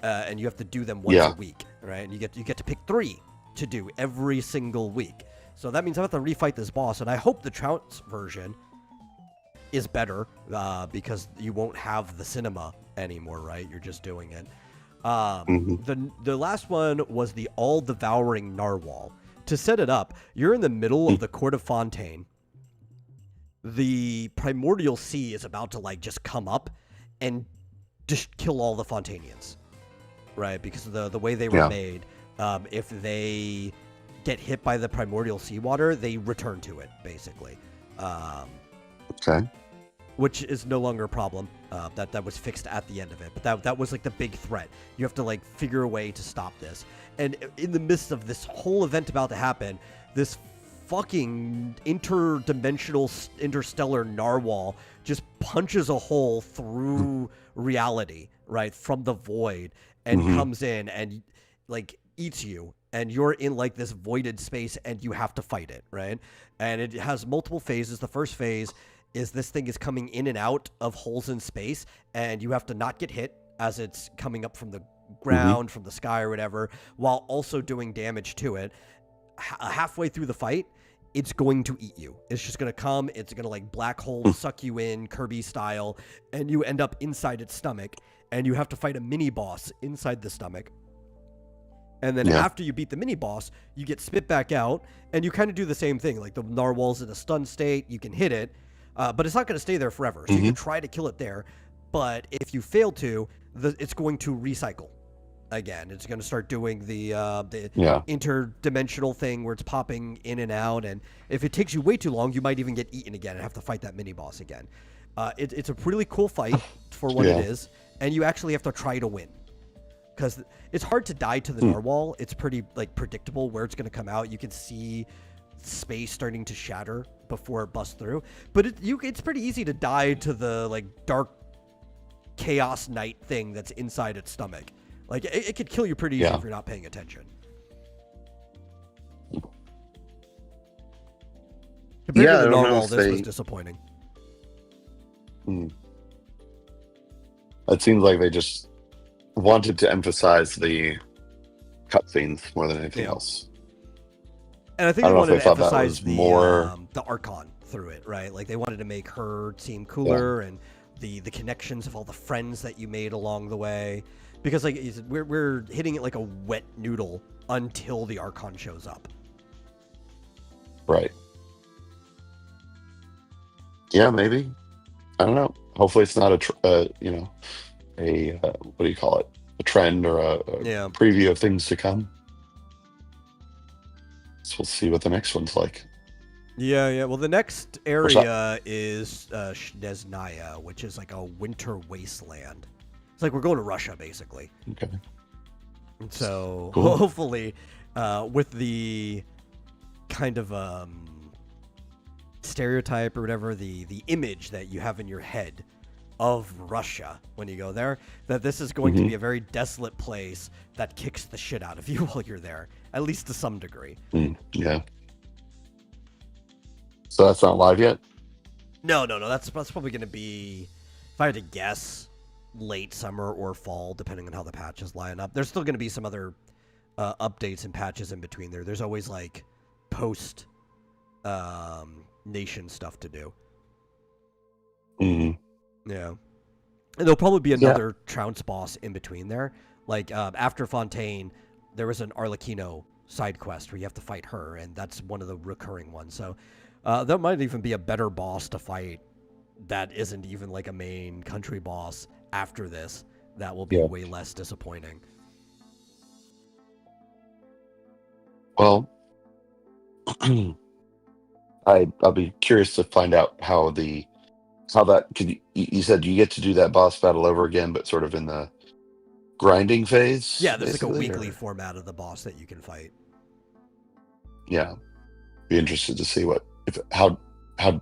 and you have to do them once a week, right? And you get to pick 3 to do every single week. So that means I have to refight this boss, and I hope the Trounce version is better because you won't have the cinema anymore, right? You're just doing it. The last one was the all-devouring narwhal. To set it up, you're in the middle of the Court of Fontaine. The primordial sea is about to like just come up and just kill all the Fontainians, right? Because of the way they were made. If they get hit by the primordial seawater, they return to it, basically. Okay. Which is no longer a problem. That was fixed at the end of it. But that was like the big threat. You have to like figure a way to stop this. And in the midst of this whole event about to happen, this fucking interstellar narwhal just punches a hole through reality, right, from the void, and comes in and like eats you, and you're in like this voided space, and you have to fight it, right? And it has multiple phases. The first phase is this thing is coming in and out of holes in space, and you have to not get hit as it's coming up from the ground, from the sky or whatever, while also doing damage to it. Halfway through the fight, it's going to eat you. It's just going to come. It's going to like black hole suck you in, Kirby style, and you end up inside its stomach, and you have to fight a mini boss inside the stomach. And then after you beat the mini boss, you get spit back out, and you kind of do the same thing. Like the narwhal's in a stun state, you can hit it, but it's not going to stay there forever. So you can try to kill it there, but if you fail to, it's going to recycle again. It's going to start doing the interdimensional thing where it's popping in and out, and if it takes you way too long, you might even get eaten again and have to fight that mini boss again. It's a really cool fight for what it is, and you actually have to try to win, because it's hard to die to the narwhal. It's pretty like predictable where it's going to come out. You can see space starting to shatter before it busts through, but it's pretty easy to die to the like dark chaos knight thing that's inside its stomach. Like it could kill you pretty easy if you're not paying attention. Compared to the narwhal, this was disappointing. It seems like they just wanted to emphasize the cutscenes more than anything else. And I think they wanted to emphasize the Archon through it, right? Like they wanted to make her seem cooler, and the connections of all the friends that you made along the way. Because like we're hitting it like a wet noodle until the Archon shows up. Right. Yeah, maybe. I don't know. Hopefully, it's not what do you call it? A trend or a preview of things to come. So we'll see what the next one's like. Yeah. Well, the next area is Snezhnaya, which is like a winter wasteland. It's like we're going to Russia, basically. Okay. And so hopefully, with the kind of stereotype or whatever, the image that you have in your head of Russia when you go there, that this is going to be a very desolate place that kicks the shit out of you while you're there, at least to some degree. Yeah. So that's not live yet? No. That's probably going to be, if I had to guess, late summer or fall, depending on how the patches line up. There's still going to be some other updates and patches in between there. There's always like post nation stuff to do. Yeah. And there'll probably be another Trounce boss in between there. Like after Fontaine, there was an Arlecchino side quest where you have to fight her, and that's one of the recurring ones. So that might even be a better boss to fight that isn't even like a main country boss after this. That will be way less disappointing. Well, I'll be curious to find out how that, cause you said you get to do that boss battle over again, but sort of in the grinding phase. Yeah, there's like a weekly format of the boss that you can fight. Yeah, be interested to see how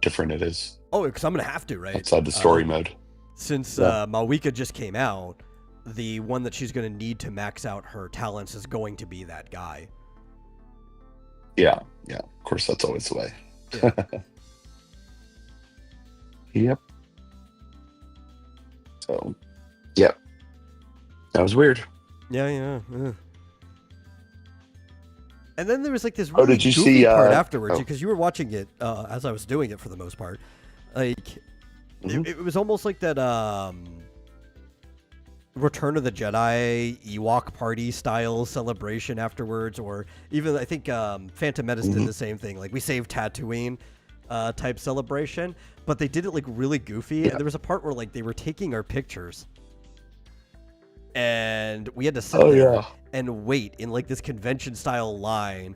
different it is. Oh, because I'm gonna have to, right? Outside the story mode. Since Malwika just came out, the one that she's gonna need to max out her talents is going to be that guy. Yeah. Of course, that's always the way. Yep. So, yeah, that was weird. Yeah. And then there was like this Oh, really did you goofy see? part afterwards, Oh, because you were watching it as I was doing it for the most part. Like mhm. it was almost like that Return of the Jedi Ewok party style celebration afterwards, or even I think Phantom Menace did the same thing. Like we saved Tatooine type celebration, but they did it like really goofy. Yeah. And there was a part where like they were taking our pictures, and we had to sit Oh there yeah. and wait in like this convention style line,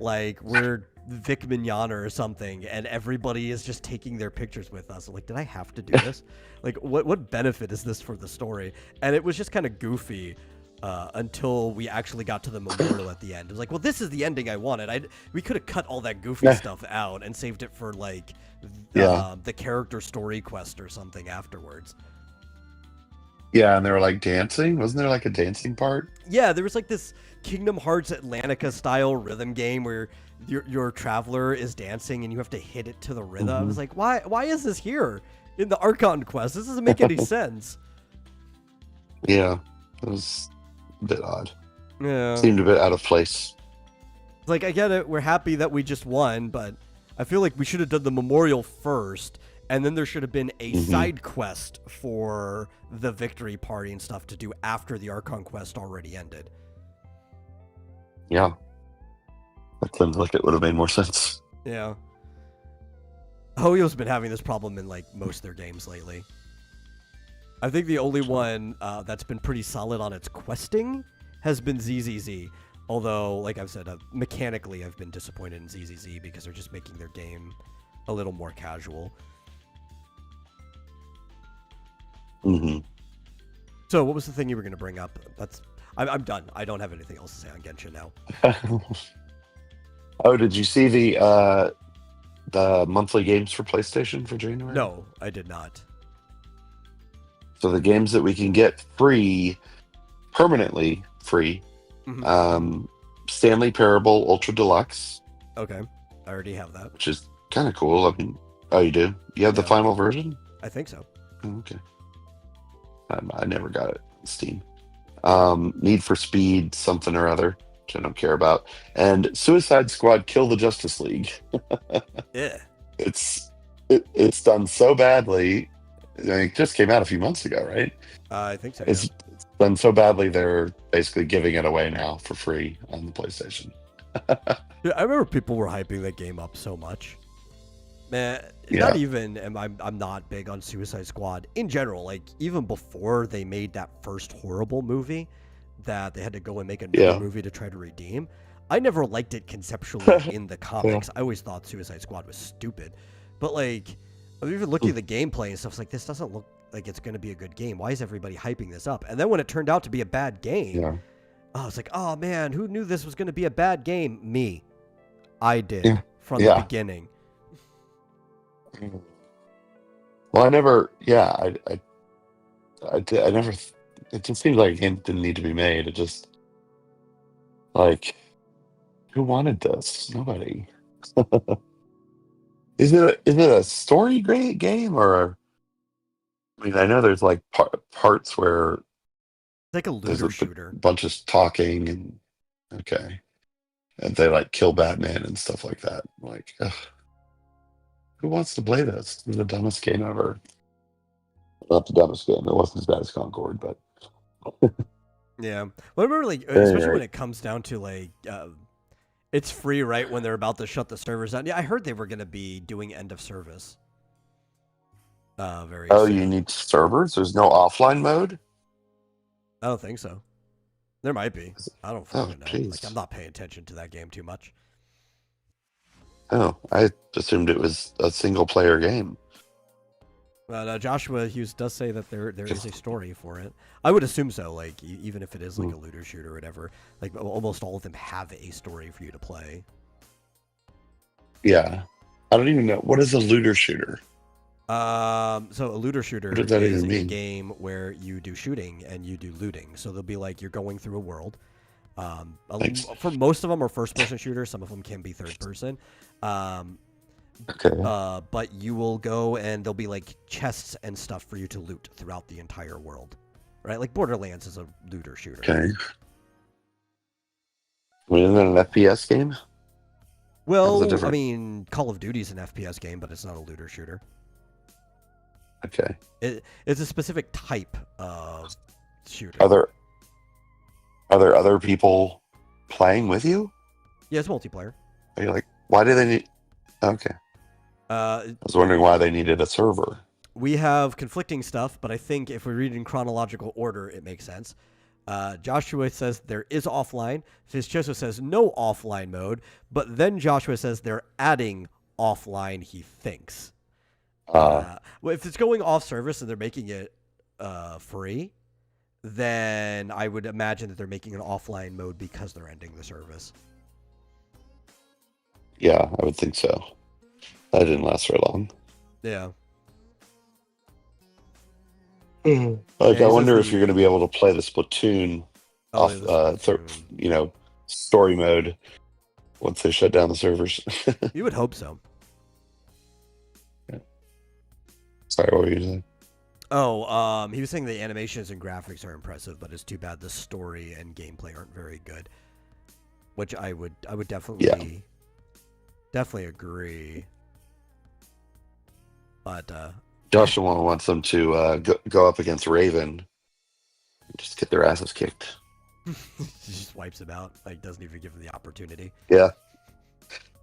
like we're Vic Mignogna or something, and everybody is just taking their pictures with us. Like, did I have to do this? Like, what benefit is this for the story? And it was just kind of goofy until we actually got to the memorial at the end. It was like, well, this is the ending I wanted. We could have cut all that goofy stuff out and saved it for like Yeah. the character story quest or something afterwards. Yeah, and they were like dancing. Wasn't there like a dancing part? Yeah, there was like this Kingdom Hearts Atlantica style rhythm game where your traveler is dancing and you have to hit it to the rhythm. I was like, why is this here in the Archon quest? This doesn't make any sense. Yeah, it was a bit odd. Yeah. Seemed a bit out of place. Like, I get it. We're happy that we just won, but I feel like we should have done the memorial first, and then there should have been a side quest for the victory party and stuff to do after the Archon quest already ended. Yeah. That seems like it would have made more sense. Yeah. Hoyo's been having this problem in like most of their games lately. I think the only one that's been pretty solid on its questing has been ZZZ. Although, like I've said, mechanically I've been disappointed in ZZZ because they're just making their game a little more casual. So what was the thing you were going to bring up? I'm done. I don't have anything else to say on Genshin now. Oh, did you see the monthly games for PlayStation for January? No, I did not. So the games that we can get free, permanently free, Stanley Parable Ultra Deluxe. Okay, I already have that. Which is kind of cool. I mean, oh, you do? You have the final version? I think so. Oh, okay. I never got it on Steam. Need for Speed, something or other, which I don't care about. And Suicide Squad Kill the Justice League. Yeah. It's done so badly. It just came out a few months ago, right? I think so. It's done so badly they're basically giving it away now for free on the PlayStation. Yeah, I remember people were hyping that game up so much. Man, not even I'm not big on Suicide Squad in general. Like even before they made that first horrible movie that they had to go and make another movie to try to redeem, I never liked it conceptually in the comics. I always thought Suicide Squad was stupid. But like even looking at the gameplay and stuff, it's like this doesn't look like it's going to be a good game. Why is everybody hyping this up? And then when it turned out to be a bad game, I was like, oh man, who knew this was going to be a bad game? Me. I did from the beginning. Well, I never. Yeah, I never. It just seems like a game didn't need to be made. It just like who wanted this? Nobody. Is it a story great game or? I mean, I know there's like parts where it's like a looter shooter, bunch of talking and and they like kill Batman and stuff like that. Like, ugh. Who wants to play this? This is the dumbest game ever. Not the dumbest game. It wasn't as bad as Concord, but yeah. Well, I remember, like, especially when it comes down to like, it's free, right? When they're about to shut the servers down. Yeah, I heard they were going to be doing end of service. Very. Oh, soon. you need servers? There's no offline mode? I don't think so. There might be. I don't fucking know. Geez. Like, I'm not paying attention to that game too much. Oh, I assumed it was a single player game. But Joshua Hughes does say that there is a story for it. I would assume so. Like even if it is like a looter shooter or whatever, like almost all of them have a story for you to play. Yeah, I don't even know what is a looter shooter. So a looter shooter What does that is even a mean? game where you do shooting and you do looting. So they'll be like you're going through a world. For most of them are first person shooters. Some of them can be third person. Okay. But you will go and there'll be like chests and stuff for you to loot throughout the entire world, right? Like Borderlands is a looter shooter. Okay. I mean, isn't that an FPS game? How's it Well, I different? mean, Call of Duty's an FPS game, but it's not a looter shooter. Okay. It's a specific type of shooter. Are there other people playing with you? Yeah, it's multiplayer. Are you like, why do they need? Okay. I was wondering why they needed a server. We have conflicting stuff, but I think if we read in chronological order, it makes sense. Joshua says there is offline. Fizchoso says no offline mode, but then Joshua says they're adding offline, he thinks. Well, if it's going off service and they're making it free, then I would imagine that they're making an offline mode because they're ending the service. Yeah, I would think so. That didn't last very long. Yeah. Like, Yeah, I he wonder says if you're going to be able to play the Splatoon Oh, off, yeah, story mode once they shut down the servers. you would hope so. Sorry, what were you saying? Oh, he was saying the animations and graphics are impressive, but it's too bad the story and gameplay aren't very good. Which I would definitely agree. But Joshua wants them to go up against Raven and just get their asses kicked. he just wipes him out. Like doesn't even give him the opportunity. Yeah.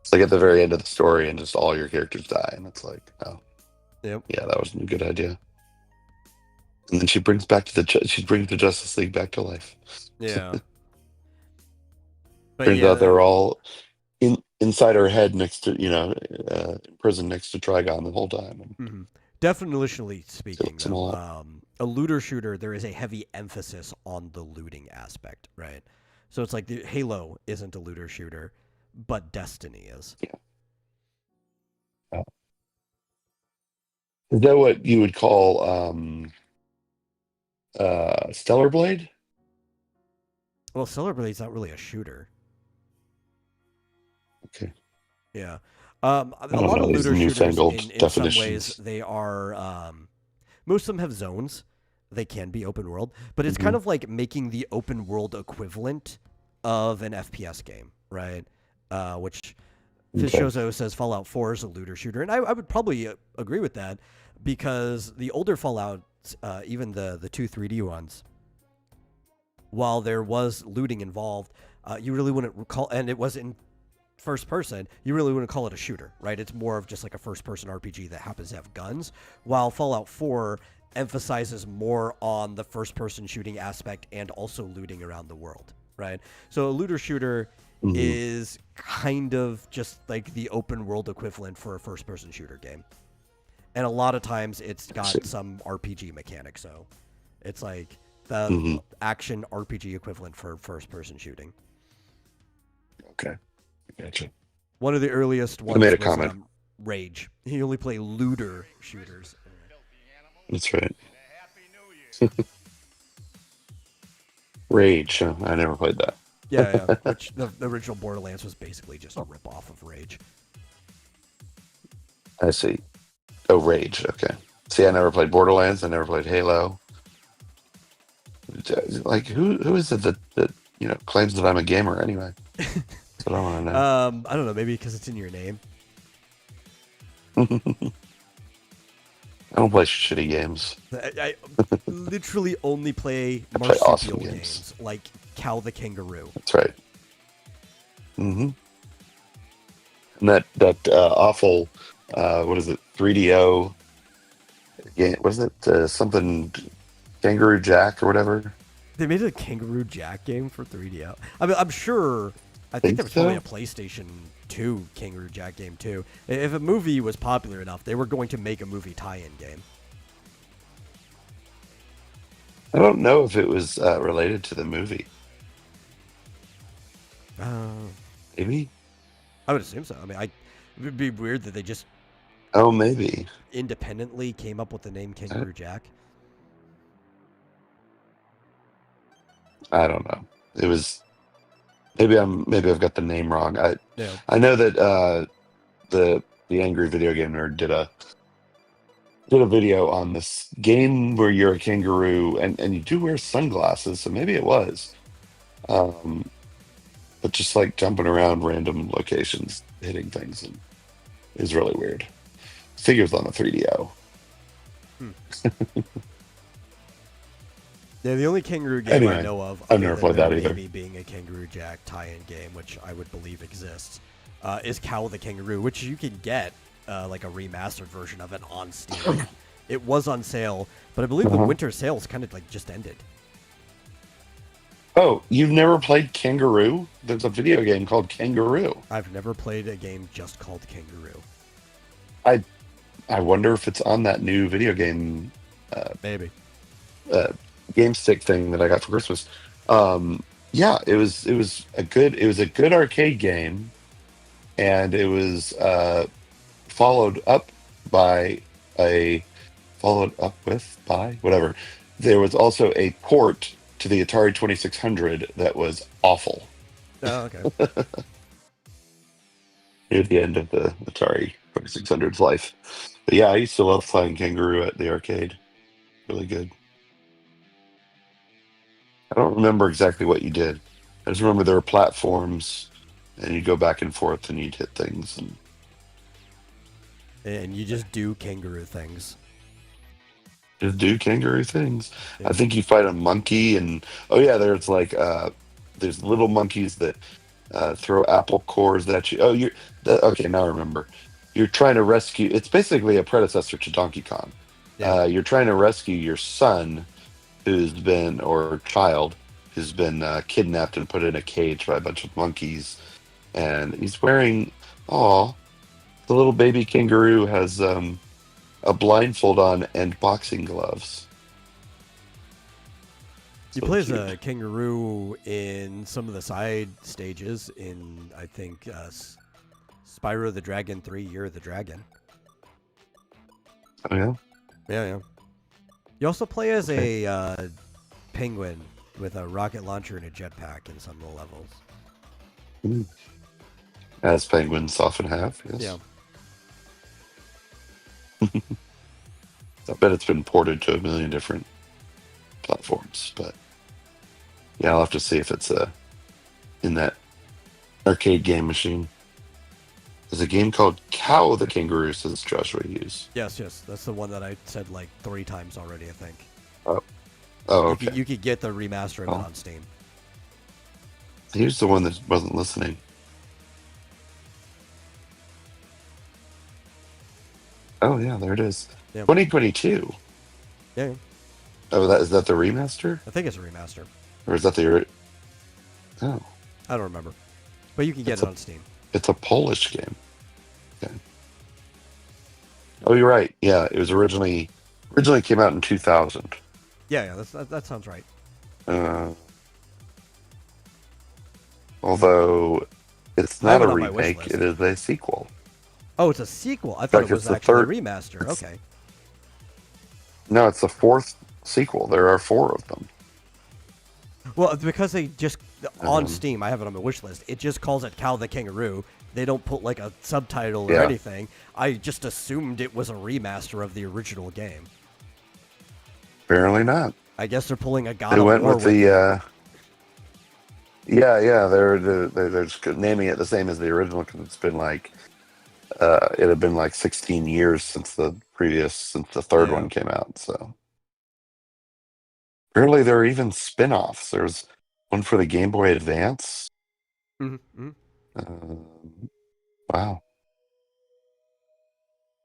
It's like at the very end of the story and just all your characters die, and it's like, oh. Yep. Yeah, that wasn't a good idea. And then she brings the Justice League back to life. Yeah. But Turns out they were all inside her head next to, in prison next to Trigon the whole time. Mm-hmm. Definitionally speaking, So a looter shooter, there is a heavy emphasis on the looting aspect, right? So it's like the Halo isn't a looter shooter, but Destiny is. Yeah. Is that what you would call Stellar Blade? Well, Stellar Blade's not really a shooter. Okay. Yeah. A don't lot know of these looter shooters, newfangled in some ways, definitions. they are. Most of them have zones. They can be open world, but it's Mhm. kind of like making the open world equivalent of an FPS game, right? Which Fizchoso says Fallout 4 is a looter shooter, and I would probably agree with that because the older Fallouts, even the 2 3D ones, while there was looting involved, you really wouldn't recall, and it was in first person, you really wouldn't call it a shooter, right? It's more of just like a first person RPG that happens to have guns, while Fallout 4 emphasizes more on the first person shooting aspect and also looting around the world, right? So a looter shooter is kind of just like the open world equivalent for a first person shooter game. And a lot of times it's got some RPG mechanic, so it's like the action RPG equivalent for first person shooting. Okay. Gotcha. One of the earliest ones made a was comment. Rage. He only play looter shooters. That's right. Rage. Huh? I never played that. Yeah. Which the original Borderlands was basically just a ripoff of Rage. I see. Oh, Rage. Okay. See, I never played Borderlands. I never played Halo. Like, who is it that claims that I'm a gamer anyway? That's what I want to know. I don't know. Maybe because it's in your name. I don't play shitty games. I literally only play I play marsupial awesome games like Cal the Kangaroo. That's right. And that awful, what is it, 3DO game? Was it something Kangaroo Jack or whatever? They made a Kangaroo Jack game for 3DO. I mean, I'm sure. I think there was probably a PlayStation 2 Kangaroo Jack game too. If a movie was popular enough, they were going to make a movie tie-in game. I don't know if it was related to the movie. Maybe. I would assume so. I mean, it would be weird that they just Maybe independently came up with the name Kangaroo Jack. I don't know. It was maybe I've got the name wrong. I know that the the Angry Video Game Nerd, did a video on this game where you're a kangaroo and you do wear sunglasses, so maybe it was. But just like jumping around random locations, hitting things, and is really weird. I think it was on the 3DO. Yeah, the only kangaroo game Anyway, I know of, I've other never than played that Bear either. Baby being a Kangaroo Jack tie-in game, which I would believe exists, is Cow the Kangaroo, which you can get like a remastered version of it on Steam. It was on sale, but I believe the winter sales kind of like just ended. Oh, you've never played Kangaroo? There's a video game called Kangaroo. I've never played a game just called Kangaroo. I wonder if it's on that new video game Maybe. game stick thing that I got for Christmas. Yeah, it was a good arcade game, and it was followed up with whatever. There was also a port to the Atari 2600 that was awful. Oh, okay. Near the end of the Atari 2600's life. But yeah, I used to love playing Kangaroo at the arcade. Really good. I don't remember exactly what you did. I just remember there were platforms, and you'd go back and forth, and you'd hit things. And you just do kangaroo things. Just do kangaroo things. Yeah. I think you fight a monkey, and there's like there's little monkeys that throw apple cores at you. Okay, now I remember. You're trying to rescue. It's basically a predecessor to Donkey Kong. Yeah. You're trying to rescue your son, child who's been kidnapped and put in a cage by a bunch of monkeys, and he's wearing. The little baby kangaroo has a blindfold on and boxing gloves. You play as a kangaroo in some of the side stages in, I think, Spyro the Dragon 3, Year of the Dragon. Oh, yeah? Yeah. You also play as a penguin with a rocket launcher and a jetpack in some of the levels. Mm. As penguins often have, yes. Yeah. I bet it's been ported to a million different platforms, but yeah, I'll have to see if it's in that arcade game machine. There's a game called Cow the Kangaroo, says Joshua Hughes. Yes. That's the one that I said like 3 times already, I think. Oh, okay. You could get the remaster of it on Steam. Here's the one that wasn't listening. Oh, yeah, there it is. Yeah. 2022. Yeah. Oh, is that the remaster? I think it's a remaster. Or is that the... Oh. I don't remember. But you can get it on Steam. It's a Polish game. Okay. Oh, you're right. Yeah, it was originally came out in 2000. Yeah, that sounds right. Although it's not a on my wish remake, list. it is a sequel. Oh, it's a sequel. I thought it was it's the actually a remaster. Okay. No, it's the 4th sequel. There are 4 of them. Well, because they just on Steam, I have it on my wish list. It just calls it Cow the Kangaroo. They don't put like a subtitle or anything. I just assumed it was a remaster of the original game. Apparently not. I guess they're pulling a God They of went War with the they're just naming it the same as the original because it's been like it had been like 16 years since the third one came out. So apparently there are even spin-offs. There's one for the Game Boy Advance. Mm-hmm. Wow.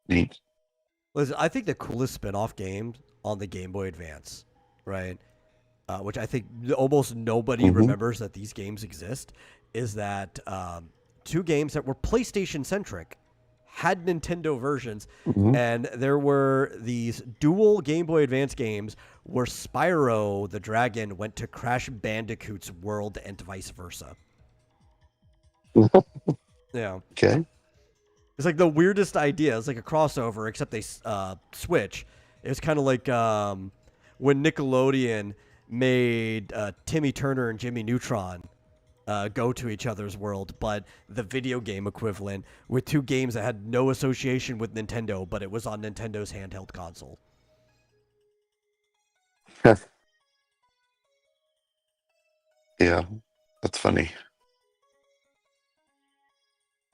Neat. Listen, I think the coolest spin-off game on the Game Boy Advance, right? Which I think almost nobody remembers that these games exist, is that 2 games that were PlayStation-centric had Nintendo versions, and there were these dual Game Boy Advance games where Spyro the Dragon went to Crash Bandicoot's world and vice versa. Yeah. Okay. It's like the weirdest idea. It's like a crossover, except they switch. It was kind of like when Nickelodeon made Timmy Turner and Jimmy Neutron go to each other's world, but the video game equivalent with two games that had no association with Nintendo, but it was on Nintendo's handheld console. Yeah, that's funny.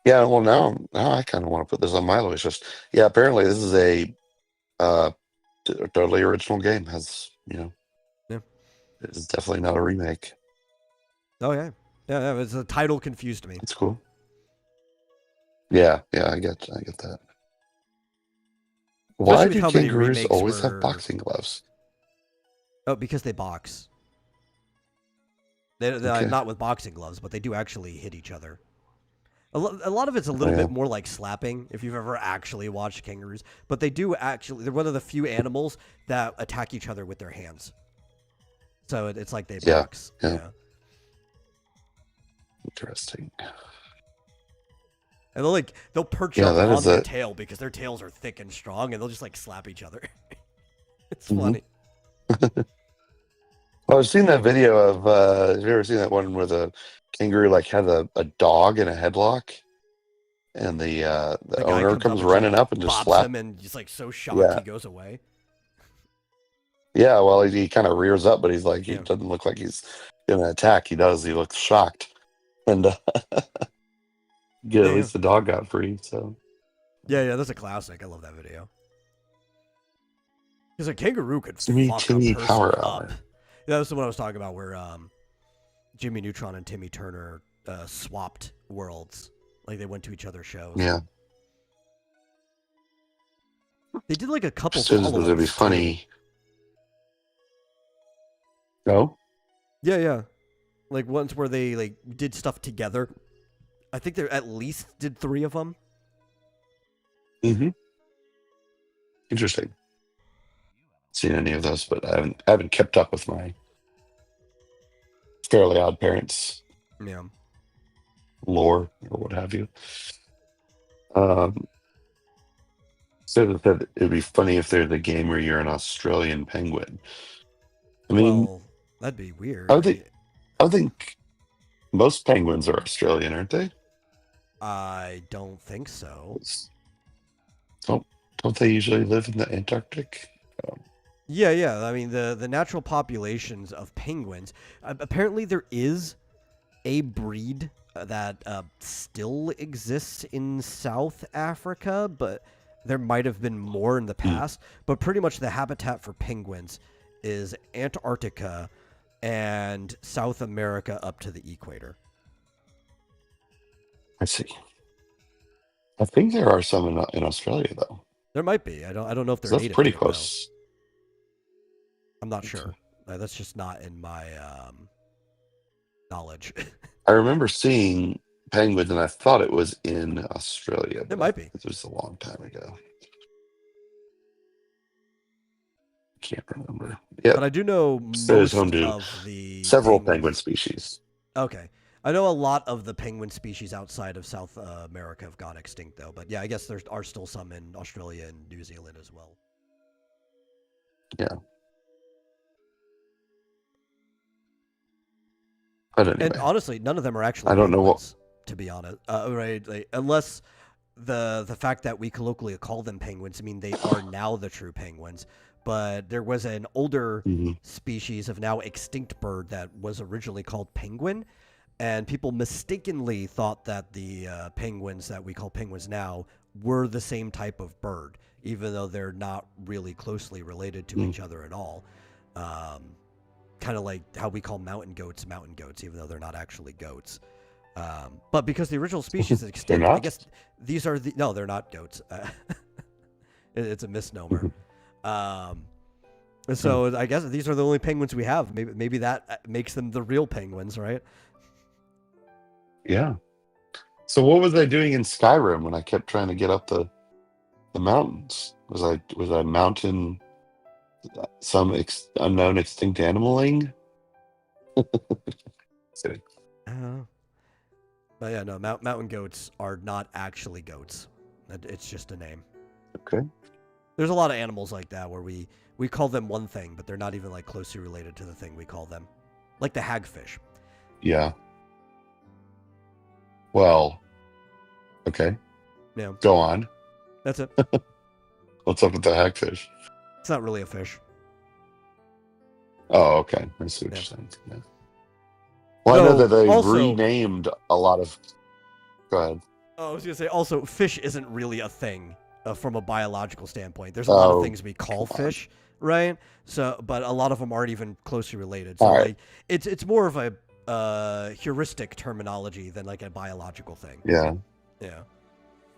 Yeah, well now I kind of want to put this on my list. Just yeah, apparently this is a uh totally original game. Has Yeah. it's definitely not a remake. Oh yeah, yeah. The title confused me. That's cool. Yeah, I get that. Why Especially with do how many kangaroos remakes always have were. boxing gloves? Oh, because they box. They're Okay. not with boxing gloves, but they do actually hit each other. A lot of it's a little Yeah. bit more like slapping, if you've ever actually watched kangaroos. But they do actually, they're one of the few animals that attack each other with their hands. So it's like they Yeah, box. yeah. Interesting. And they'll perch Yeah, up that on is their a. tail because their tails are thick and strong, and they'll just like slap each other. It's Mhm. funny. Well, I've seen that video of. Have you ever seen that one where the kangaroo like had a dog in a headlock, and the The guy owner comes up comes and just running up and just bops slap. him, and he's like so shocked Yeah, he goes away. yeah. Well, he kind of rears up, but he's like he Yeah. doesn't look like he's gonna attack. He does. He looks shocked, and yeah, at Yeah, least the dog got free. So yeah. That's a classic. I love that video. Because a kangaroo could Timmy fuck a Timmy person Power up. Hour. Yeah, that's the one I was talking about, where Jimmy Neutron and Timmy Turner swapped worlds. Like they went to each other's shows. Yeah, They did like a couple so this would be follow-ups too. funny. No. Yeah. Like ones where they like did stuff together. I think they at least did 3 of them. Mm-hmm. Interesting. Seen any of those, but I haven't kept up with my Fairly Odd Parents Yeah. lore or what have you. So that it'd be funny if there's a game where you're an Australian penguin. I mean, Well, that'd be weird. I think most penguins are Australian, aren't they? I don't think so. Don't they usually live in the Antarctic? Yeah. I mean, the natural populations of penguins. Apparently, there is a breed that still exists in South Africa, but there might have been more in the past. But pretty much the habitat for penguins is Antarctica and South America up to the equator. I see. I think there are some in Australia though. There might be. I don't know if they're That's native. pretty to it, though. close. I'm not sure. That's just not in my knowledge. I remember seeing penguins, and I thought it was in Australia. It might be. It was a long time ago. Can't remember. Yeah, But I do know so it's most home to of the several penguins. penguin species. Okay. I know a lot of the penguin species outside of South America have gone extinct, though. But yeah, I guess there are still some in Australia and New Zealand as well. Yeah. But anyway, And honestly, none of them are actually I don't know penguins, to be honest. Right? Like, unless the fact that we colloquially call them penguins, I mean, they are now the true penguins. But there was an older species of now extinct bird that was originally called penguin. And people mistakenly thought that the penguins that we call penguins now were the same type of bird, even though they're not really closely related to each other at all. Kind of like how we call mountain goats, even though they're not actually goats. But because the original species is extinct, I guess these are the... No, they're not goats. It's a misnomer. So I guess these are the only penguins we have. Maybe that makes them the real penguins, right? Yeah. So what was I doing in Skyrim when I kept trying to get up the mountains? Was I mountain some unknown extinct animaling? Kidding. But yeah, no, mountain goats are not actually goats. It's just a name. Okay. There's a lot of animals like that where we call them one thing, but they're not even like closely related to the thing we call them. Like the hagfish. Yeah. Well, okay. Yeah, Go on. that's it. What's up with the hagfish? It's not really a fish. Oh, okay. I see what Yeah. you're saying. Yeah. Well, I know Though that they've also, renamed a lot of. Go ahead. I was gonna say also, fish isn't really a thing from a biological standpoint. There's a lot of Oh, things we call come on. fish, right? So, but a lot of them aren't even closely related. So All right. like, it's more of a heuristic terminology than like a biological thing. Yeah. Yeah.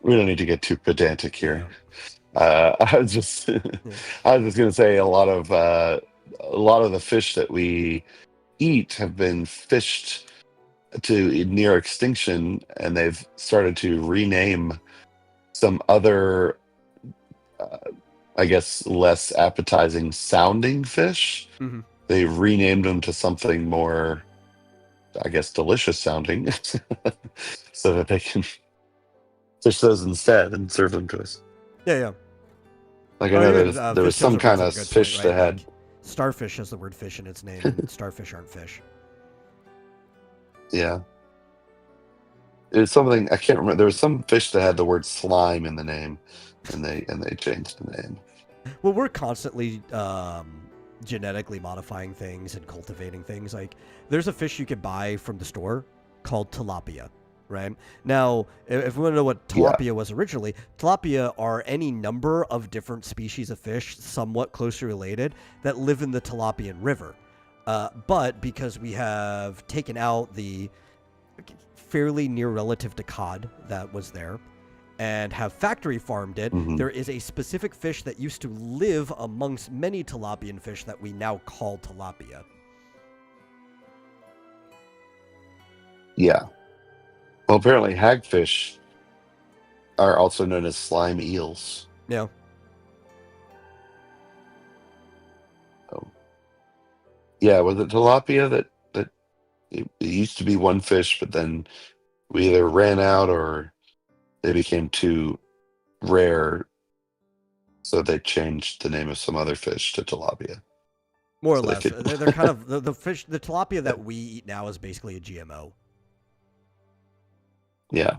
We don't need to get too pedantic Yeah. here. I was just, Yeah. I was just gonna say a lot of the fish that we eat have been fished to near extinction, and they've started to rename some other, uh, I guess, less appetizing sounding fish. Mm-hmm. They renamed them to something more, I guess, delicious sounding, so that they can fish those instead and serve them to us. Yeah. Yeah. Like I Oh, know even there was Fish some Joseph brings kind up of a good point, fish that right? had, Like, starfish has the word fish in its name, and starfish aren't fish. yeah, it was something I can't remember. There was some fish that had the word slime in the name, and they changed the name. Well, we're constantly genetically modifying things and cultivating things. Like, there's a fish you could buy from the store called tilapia, right? Now, if we want to know what Yeah. tilapia was originally, tilapia are any number of different species of fish, somewhat closely related, that live in the Tilapian River. But because we have taken out the fairly near relative to cod that was there, and have factory farmed it, Hmm. there is a specific fish that used to live amongst many tilapian fish that we now call tilapia. Yeah. Well, apparently hagfish are also known as slime eels. Yeah. So, yeah, was it tilapia that it used to be one fish, but then we either ran out or they became too rare, so they changed the name of some other fish to tilapia. More or So they less. could, They're kind of the fish. The tilapia that we eat now is basically a GMO. yeah.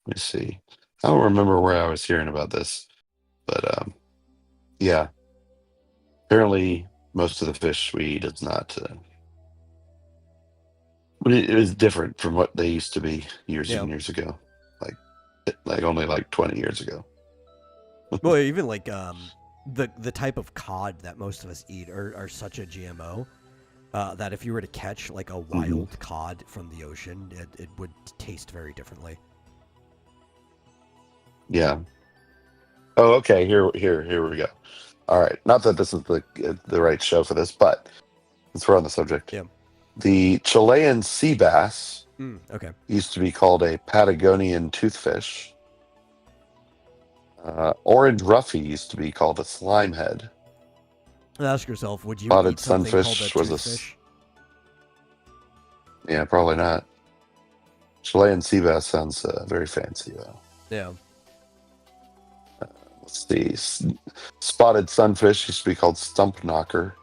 Let me see. I don't remember where I was hearing about this, but yeah. Apparently, most of the fish we eat is not. But it is different from what they used to be years Yeah. and years ago, like only like 20 years ago. Well, even like the type of cod that most of us eat are such a GMO that if you were to catch like a Hmm. wild cod from the ocean, it would taste very differently. Yeah. Oh, okay. Here we go. All right. Not that this is the right show for this, but since we're on the subject, Yeah. the Chilean sea bass Okay. used to be called a Patagonian toothfish. Orange roughy used to be called a slimehead. Ask yourself, would you Spotted eat something called a sunfish was toothfish? yeah, probably not. Chilean sea bass sounds very fancy though. Yeah. Let's see. Spotted sunfish used to be called stump knocker.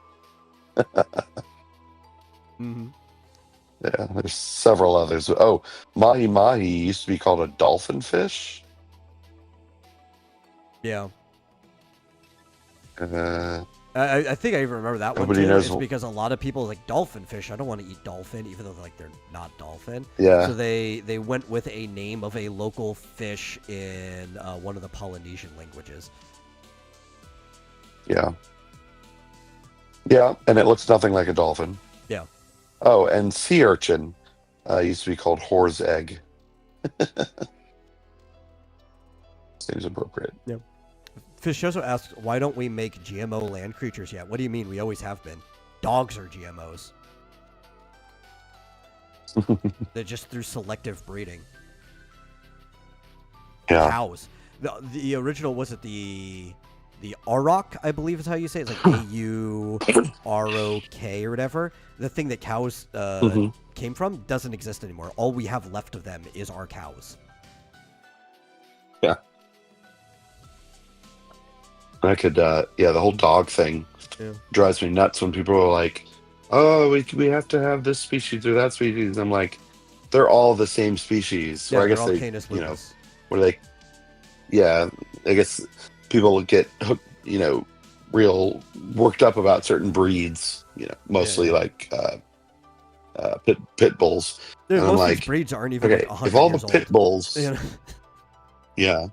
Mm-hmm. Yeah, there's several others. Oh, mahi mahi used to be called a dolphin fish. Yeah. Uh, I think I even remember that one Nobody too. knows. It's because a lot of people like dolphin fish. I don't want to eat dolphin, even though like they're not dolphin. So Yeah, they went with a name of a local fish in one of the Polynesian languages. yeah, yeah, and it looks nothing like a dolphin. Yeah. Oh, and sea urchin used to be called whore's egg. Seems appropriate. Yeah. Fish also asks, why don't we make GMO land creatures yet? What do you mean? We always have been. Dogs are GMOs. They're just through selective breeding. Yeah. Cows. The original, was it the Auroch, I believe is how you say it. It's like AUROK or whatever. The thing that cows Hmm. came from doesn't exist anymore. All we have left of them is our cows. Yeah. I could, yeah, the whole dog thing Yeah. drives me nuts when people are like, oh, we have to have this species or that species. I'm like, they're all the same species. Or Yeah, I they're guess all they, Canis you know, lupus. what are they? Yeah, I guess people get hooked, real worked up about certain breeds. Yeah, Mostly yeah. like pit bulls, Dude, and I'm most of these like, breeds aren't even like okay, if 100 all the years pit old. You bulls, know? yeah,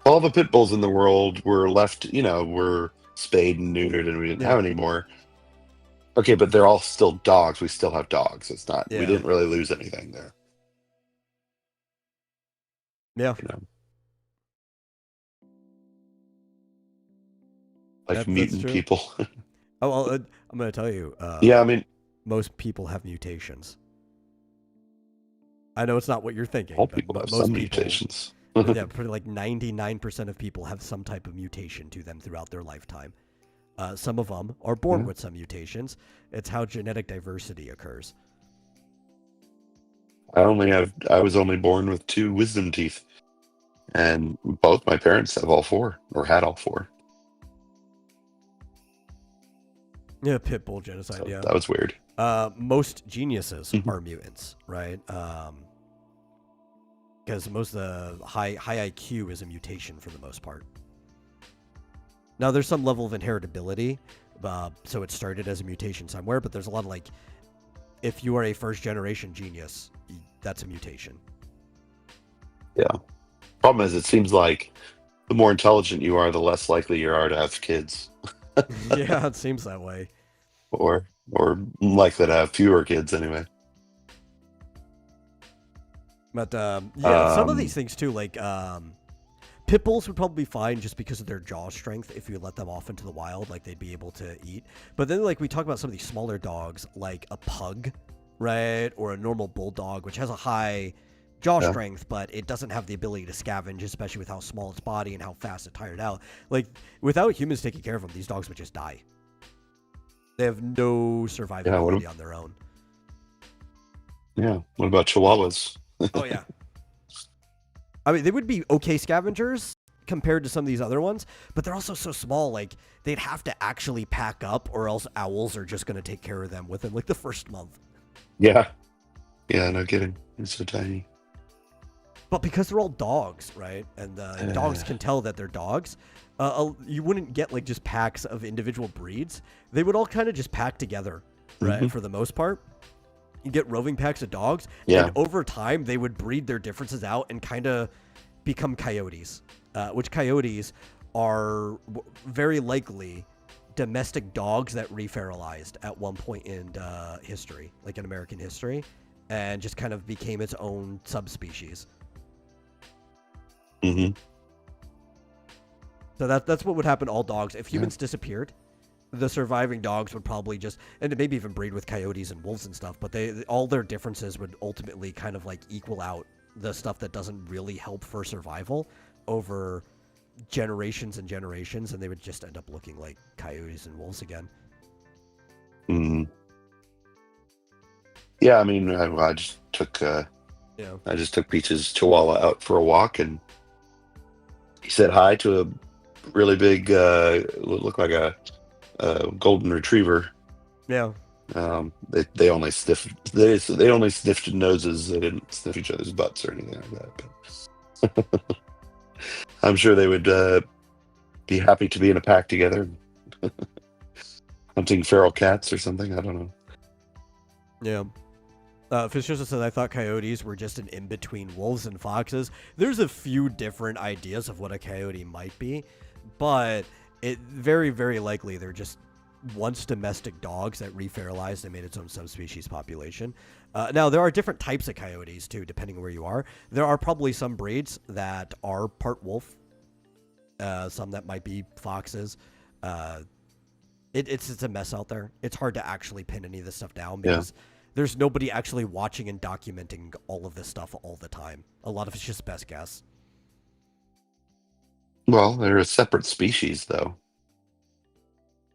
all the pit bulls in the world were left, were spayed and neutered, and we didn't Yeah, have any more. Okay, but they're all still dogs. We still have dogs. It's not. We yeah, didn't really lose anything there. yeah. You know, like That's mutant true. people. Oh well, I'm gonna tell you. Yeah, I mean, Most people have mutations. I know it's not what you're thinking, all but people have some most people, mutations. yeah, pretty like 99% of people have some type of mutation to them throughout their lifetime. Some of them are born Yeah. with some mutations. It's how genetic diversity occurs. I was only born with two wisdom teeth, and both my parents have all four, or had all four. Yeah, pit bull genocide. So Yeah. that was weird. Most geniuses Mhm. are mutants, right? Because most of the high IQ is a mutation for the most part. Now, there's some level of inheritability, so it started as a mutation somewhere, but there's a lot of like, if you are a first generation genius, that's a mutation. Yeah. Problem is, it seems like the more intelligent you are, the less likely you are to have kids, Yeah, it seems that way. or likely to have fewer kids anyway. But yeah, some of these Um, things too, like pit bulls would probably be fine just because of their jaw strength. If you let them off into the wild, like they'd be able to eat. But then, like we talk about some of these smaller dogs, like a pug, right, or a normal bulldog, which has a high jaw yeah. strength, but it doesn't have the ability to scavenge, especially with how small its body and how fast it tired out. Like without humans taking care of them, these dogs would just die. They have no Yeah. survivability on their own. What about Chihuahuas? Oh yeah. I mean, they would be okay scavengers compared to some of these other ones, but they're also so small. Like they'd have to actually pack up, or else owls are just going to take care of them within like the first month. Yeah. Yeah. No kidding. It's so tiny. But because they're all dogs, right, and dogs Uh, can tell that they're dogs, you wouldn't get like just packs of individual breeds. They would all kind of just pack together, right, mhm. for the most part. You get roving packs of dogs, and Yeah. over time they would breed their differences out and kind of become coyotes, which coyotes are very likely domestic dogs that referalized at one point in history, like in American history, and just kind of became its own subspecies. Hmm. So that's what would happen to all dogs. If Yeah. humans disappeared, the surviving dogs would probably just, and maybe even breed with coyotes and wolves and stuff, but they all their differences would ultimately kind of like equal out the stuff that doesn't really help for survival over generations and generations, and they would just end up looking like coyotes and wolves again. Mm. Yeah. I mean, Yeah. I just took Peach's Chihuahua out for a walk, and he said hi to a really big, looked like a golden retriever. Yeah. They only sniffed noses. They didn't sniff each other's butts or anything like that. But I'm sure they would be happy to be in a pack together, hunting feral cats or something. I don't know. Yeah. Fisher says, I thought coyotes were just an in-between wolves and foxes. There's a few different ideas of what a coyote might be, but it very, very likely they're just once domestic dogs that referalized and made its own subspecies population. Now, there are different types of coyotes, too, depending on where you are. There are probably some breeds that are part wolf, some that might be foxes. It's a mess out there. It's hard to actually pin any of this stuff down Yeah. because there's nobody actually watching and documenting all of this stuff all the time. A lot of it's just best guess. Well, they're a separate species, though,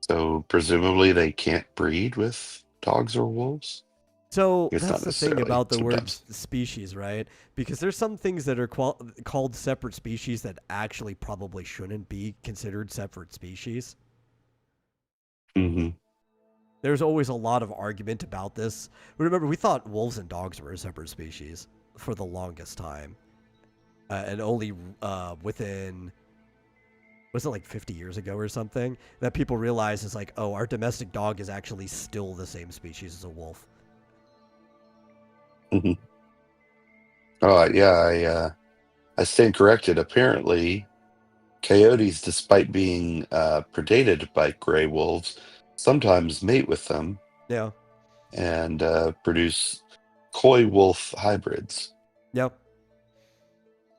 so presumably they can't breed with dogs or wolves. So It's that's not the thing necessarily about the word sometimes. species, right? Because there's some things that are called separate species that actually probably shouldn't be considered separate species. Hmm. There's always a lot of argument about this. Remember, we thought wolves and dogs were a separate species for the longest time. And only within, was it like 50 years ago or something, that people realized is like, oh, our domestic dog is actually still the same species as a wolf. Mhm. Oh, yeah, I stand corrected. Apparently, coyotes, despite being predated by gray wolves, sometimes mate with them Yeah. and produce coy wolf hybrids. Yep.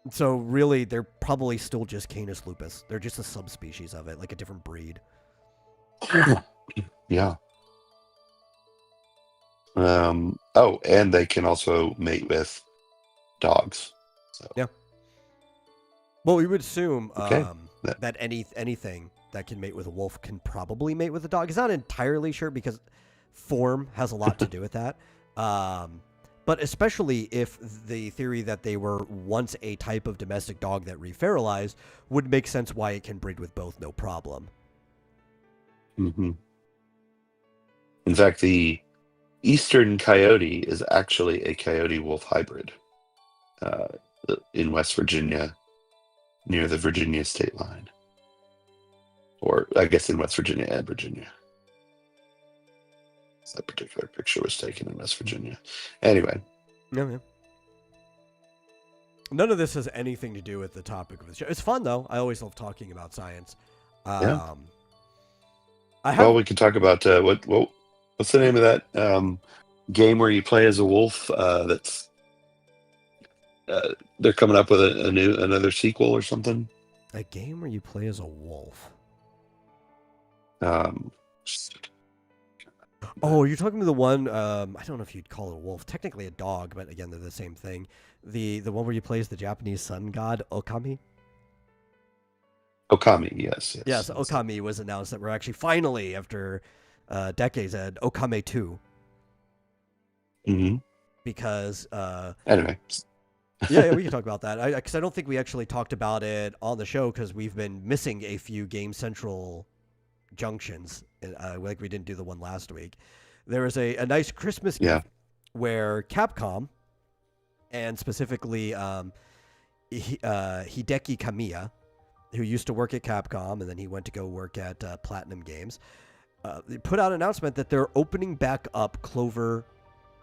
So really, they're probably still just Canis lupus. They're just a subspecies of it, like a different breed. Yeah. Oh, and they can also mate with dogs. So, Yeah. Well, we would assume okay. that anything that can mate with a wolf can probably mate with a dog. It's not entirely sure because form has a lot to do with that. But especially if the theory that they were once a type of domestic dog that referalized would make sense why it can breed with both, no problem. hmm In fact, the eastern coyote is actually a coyote wolf hybrid uh, in West Virginia, near the Virginia state line. Or I guess in West Virginia and Virginia. That particular picture was taken in West Virginia. Anyway. Yeah. None of this has anything to do with the topic of the show. It's fun though. I always love talking about science. Yeah. I have. Well, we can talk about what's the name of that game where you play as a wolf? That's they're coming up with another sequel or something. A game where you play as a wolf. Um, Oh, you're talking to the one. I don't know if you'd call it a wolf. Technically a dog, but again, they're the same thing. The one where you play as the Japanese sun god Okami. Okami, yes. Yes, Okami was announced that we're actually finally, after decades, at Okame 2. Mm-hmm. Because anyway. yeah, we can talk about that. Because I don't think we actually talked about it on the show because we've been missing a few Game Central junctions, like we didn't do the one last week. There was a nice Christmas gift where Capcom, and specifically Hideki Kamiya, who used to work at Capcom and then he went to go work at Platinum Games, they put out an announcement that they're opening back up Clover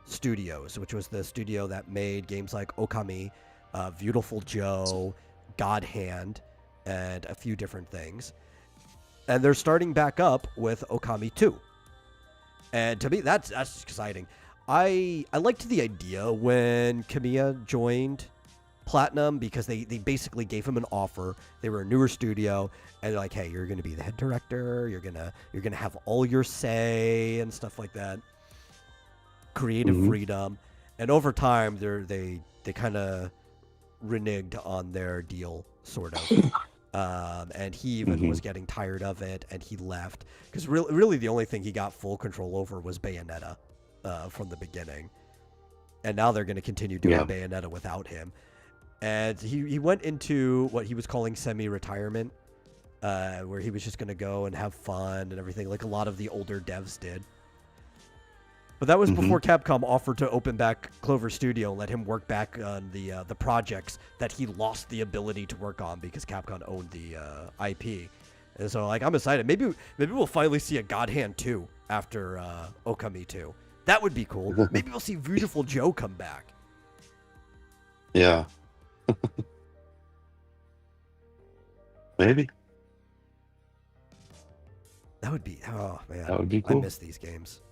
Studios, which was the studio that made games like Okami, Beautiful Joe, God Hand, and a few different things. And they're starting back up with Okami 2. And to me, that's exciting. I liked the idea when Kamiya joined Platinum because they basically gave him an offer. They were a newer studio, and they're like, "Hey, you're going to be the head director. You're gonna have all your say and stuff like that. Creative freedom." And over time, they kind of reneged on their deal, sort of. And he even was getting tired of it, and he left because really the only thing he got full control over was Bayonetta from the beginning, and now they're going to continue doing Bayonetta without him. And he went into what he was calling semi-retirement, where he was just going to go and have fun and everything, like a lot of the older devs did. But that was before Capcom offered to open back Clover Studio and let him work back on the projects that he lost the ability to work on because Capcom owned the IP. And so, like, I'm excited. Maybe we'll finally see a God Hand 2 after Okami 2. That would be cool. Maybe we'll see Beautiful Joe come back. Yeah. Maybe. That would be, oh man. That would be cool. I miss these games.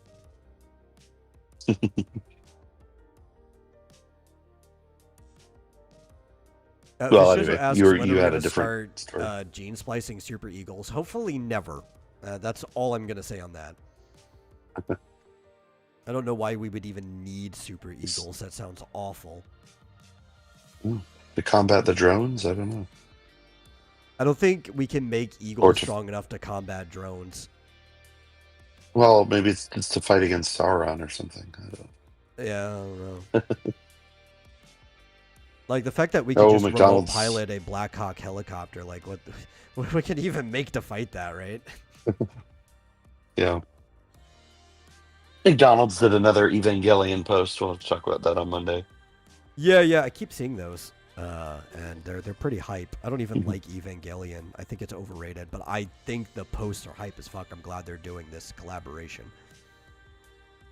Well, anyway, you had a different story. Gene splicing Super Eagles. Hopefully never. That's all I'm going to say on that. I don't know why we would even need Super Eagles. That sounds awful. To combat the drones? I don't know. I don't think we can make Eagles strong enough to combat drones. Well, maybe it's to fight against Sauron or something. Yeah, I don't know. Like the fact that we can just remote pilot a Black Hawk helicopter, like what we can even make to fight that, right? Yeah. McDonald's did another Evangelion post. We'll have to talk about that on Monday. Yeah, I keep seeing those, and they're pretty hype. I don't even Mhm. like Evangelion. I think it's overrated, but I think the posts are hype as fuck. I'm glad they're doing this collaboration.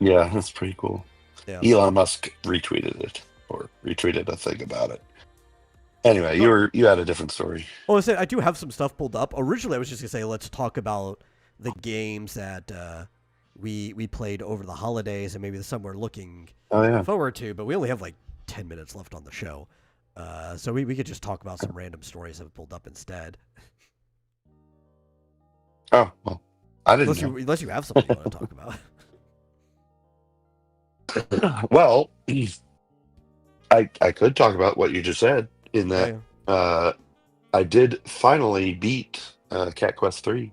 Yeah, that's pretty cool. Yeah. Elon Musk retweeted it or retweeted a thing about it. Anyway, Oh, you had a different story. oh, I do have some stuff pulled up. Originally, I was just gonna say let's talk about the games that we played over the holidays and maybe some we're looking Oh yeah. forward to, but we only have like 10 minutes left on the show, so we could just talk about some random stories that we pulled up instead. Oh well, I didn't Unless you have something you want to talk about. know. Well, I could talk about what you just said in Yeah, that yeah. I did finally beat Cat Quest 3.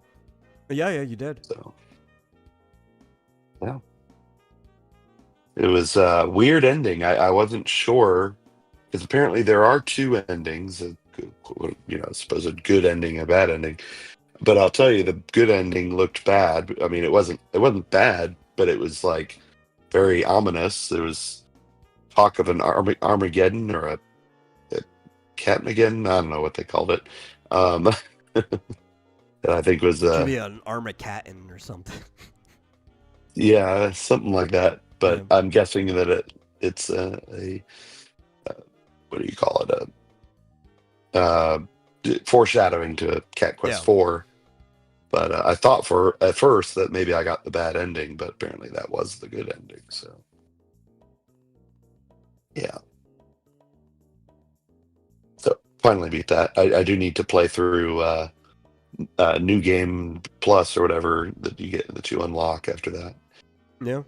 Yeah, you did. So yeah, it was a weird ending. I wasn't sure because apparently there are two endings. Supposed good ending and a bad ending. But I'll tell you, the good ending looked bad. I mean, it wasn't bad, but it was like very ominous. There was talk of an Armageddon or a Catmageddon. I don't know what they called it. That I think was Should be an Armacatin or something. yeah, something like that. Yeah. But I'm guessing that it's a what do you call it? Foreshadowing to Cat Yeah. Quest 4. But I thought at first that maybe I got the bad ending, but apparently that was the good ending. So yeah. So finally beat that. I do need to play through New Game Plus or whatever that you unlock after that, Yeah.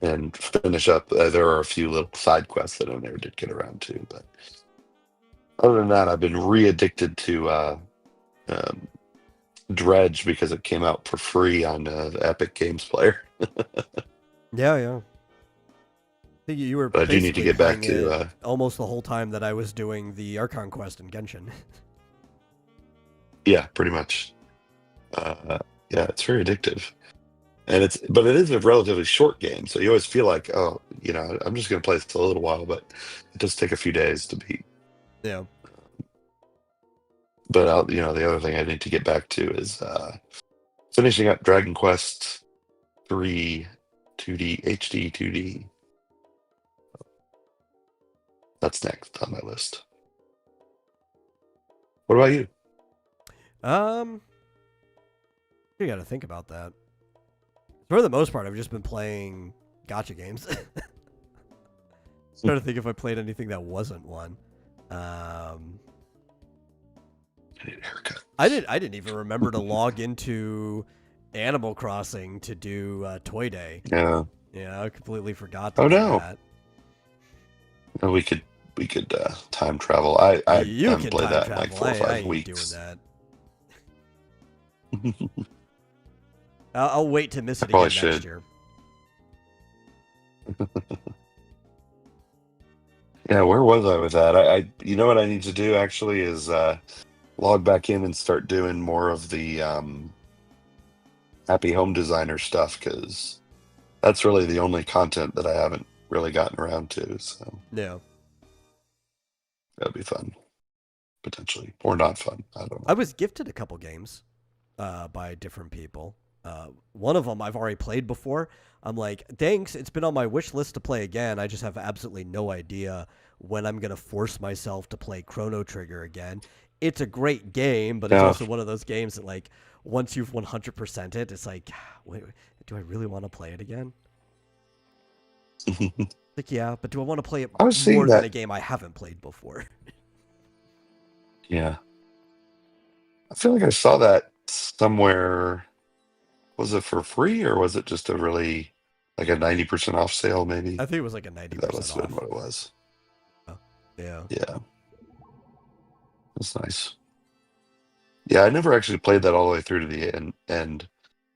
and finish up. There are a few little side quests that I never did get around to, but other than that, I've been re-addicted to um, Dredge because it came out for free on the Epic Games Player. Yeah. I think you were But I do need to basically get back playing to it almost the whole time that I was doing the Archon quest in Genshin. yeah, pretty much. Yeah, it's very addictive. But it is a relatively short game, so you always feel like, oh, I'm just going to play this a little while, but it does take a few days to beat. Yeah. But the other thing I need to get back to is finishing up Dragon Quest 3 2D HD 2D. That's next on my list. What about you? You got to think about that. For the most part, I've just been playing gacha games. Trying to think if I played anything that wasn't one. I need a haircut. I didn't even remember to log into Animal Crossing to do Toy Day. Yeah. Yeah, I completely forgot to Oh do no. that. No, we could time travel. I You haven't can played time that in like travel. 4 or I 5 ain't weeks. doing that. I'll wait to miss I it probably again next should. year. Yeah, where was I with that? You know what I need to do actually is log back in and start doing more of the Happy Home Designer stuff, because that's really the only content that I haven't really gotten around to. So Yeah. that'll be fun, potentially, or not fun. I don't I know. was gifted a couple games by different people. One of them I've already played before. I'm like, thanks. It's been on my wish list to play again. I just have absolutely no idea when I'm going to force myself to play Chrono Trigger again. It's a great game, but it's Yeah. also one of those games that, like, once you've 100% it, it's like, wait, do I really want to play it again? Like, yeah, but do I want to play it I was seeing more than a that. game I haven't played before? Yeah, I feel like I saw that somewhere. Was it for free or was it just a really like a 90% off sale? Maybe I think it was like a that 90% must have been off. what it was. Yeah. Yeah, that's nice. Yeah, I never actually played that all the way through to the end.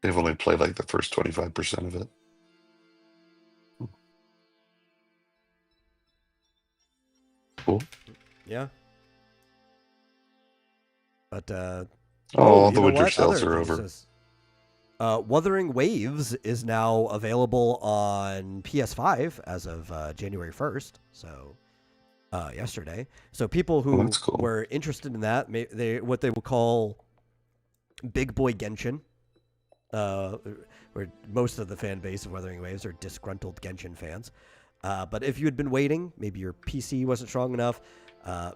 I've only played like the first 25% of it. Cool. Yeah. But Oh, you the know winter what? sales Other are things over. just Wuthering Waves is now available on PS5 as of January 1st, so yesterday. So people Well, who that's cool. were interested in that, they what they would call Big Boy Genshin, uh, where most of the fan base of Wuthering Waves are disgruntled Genshin fans. But if you had been waiting, maybe your PC wasn't strong enough,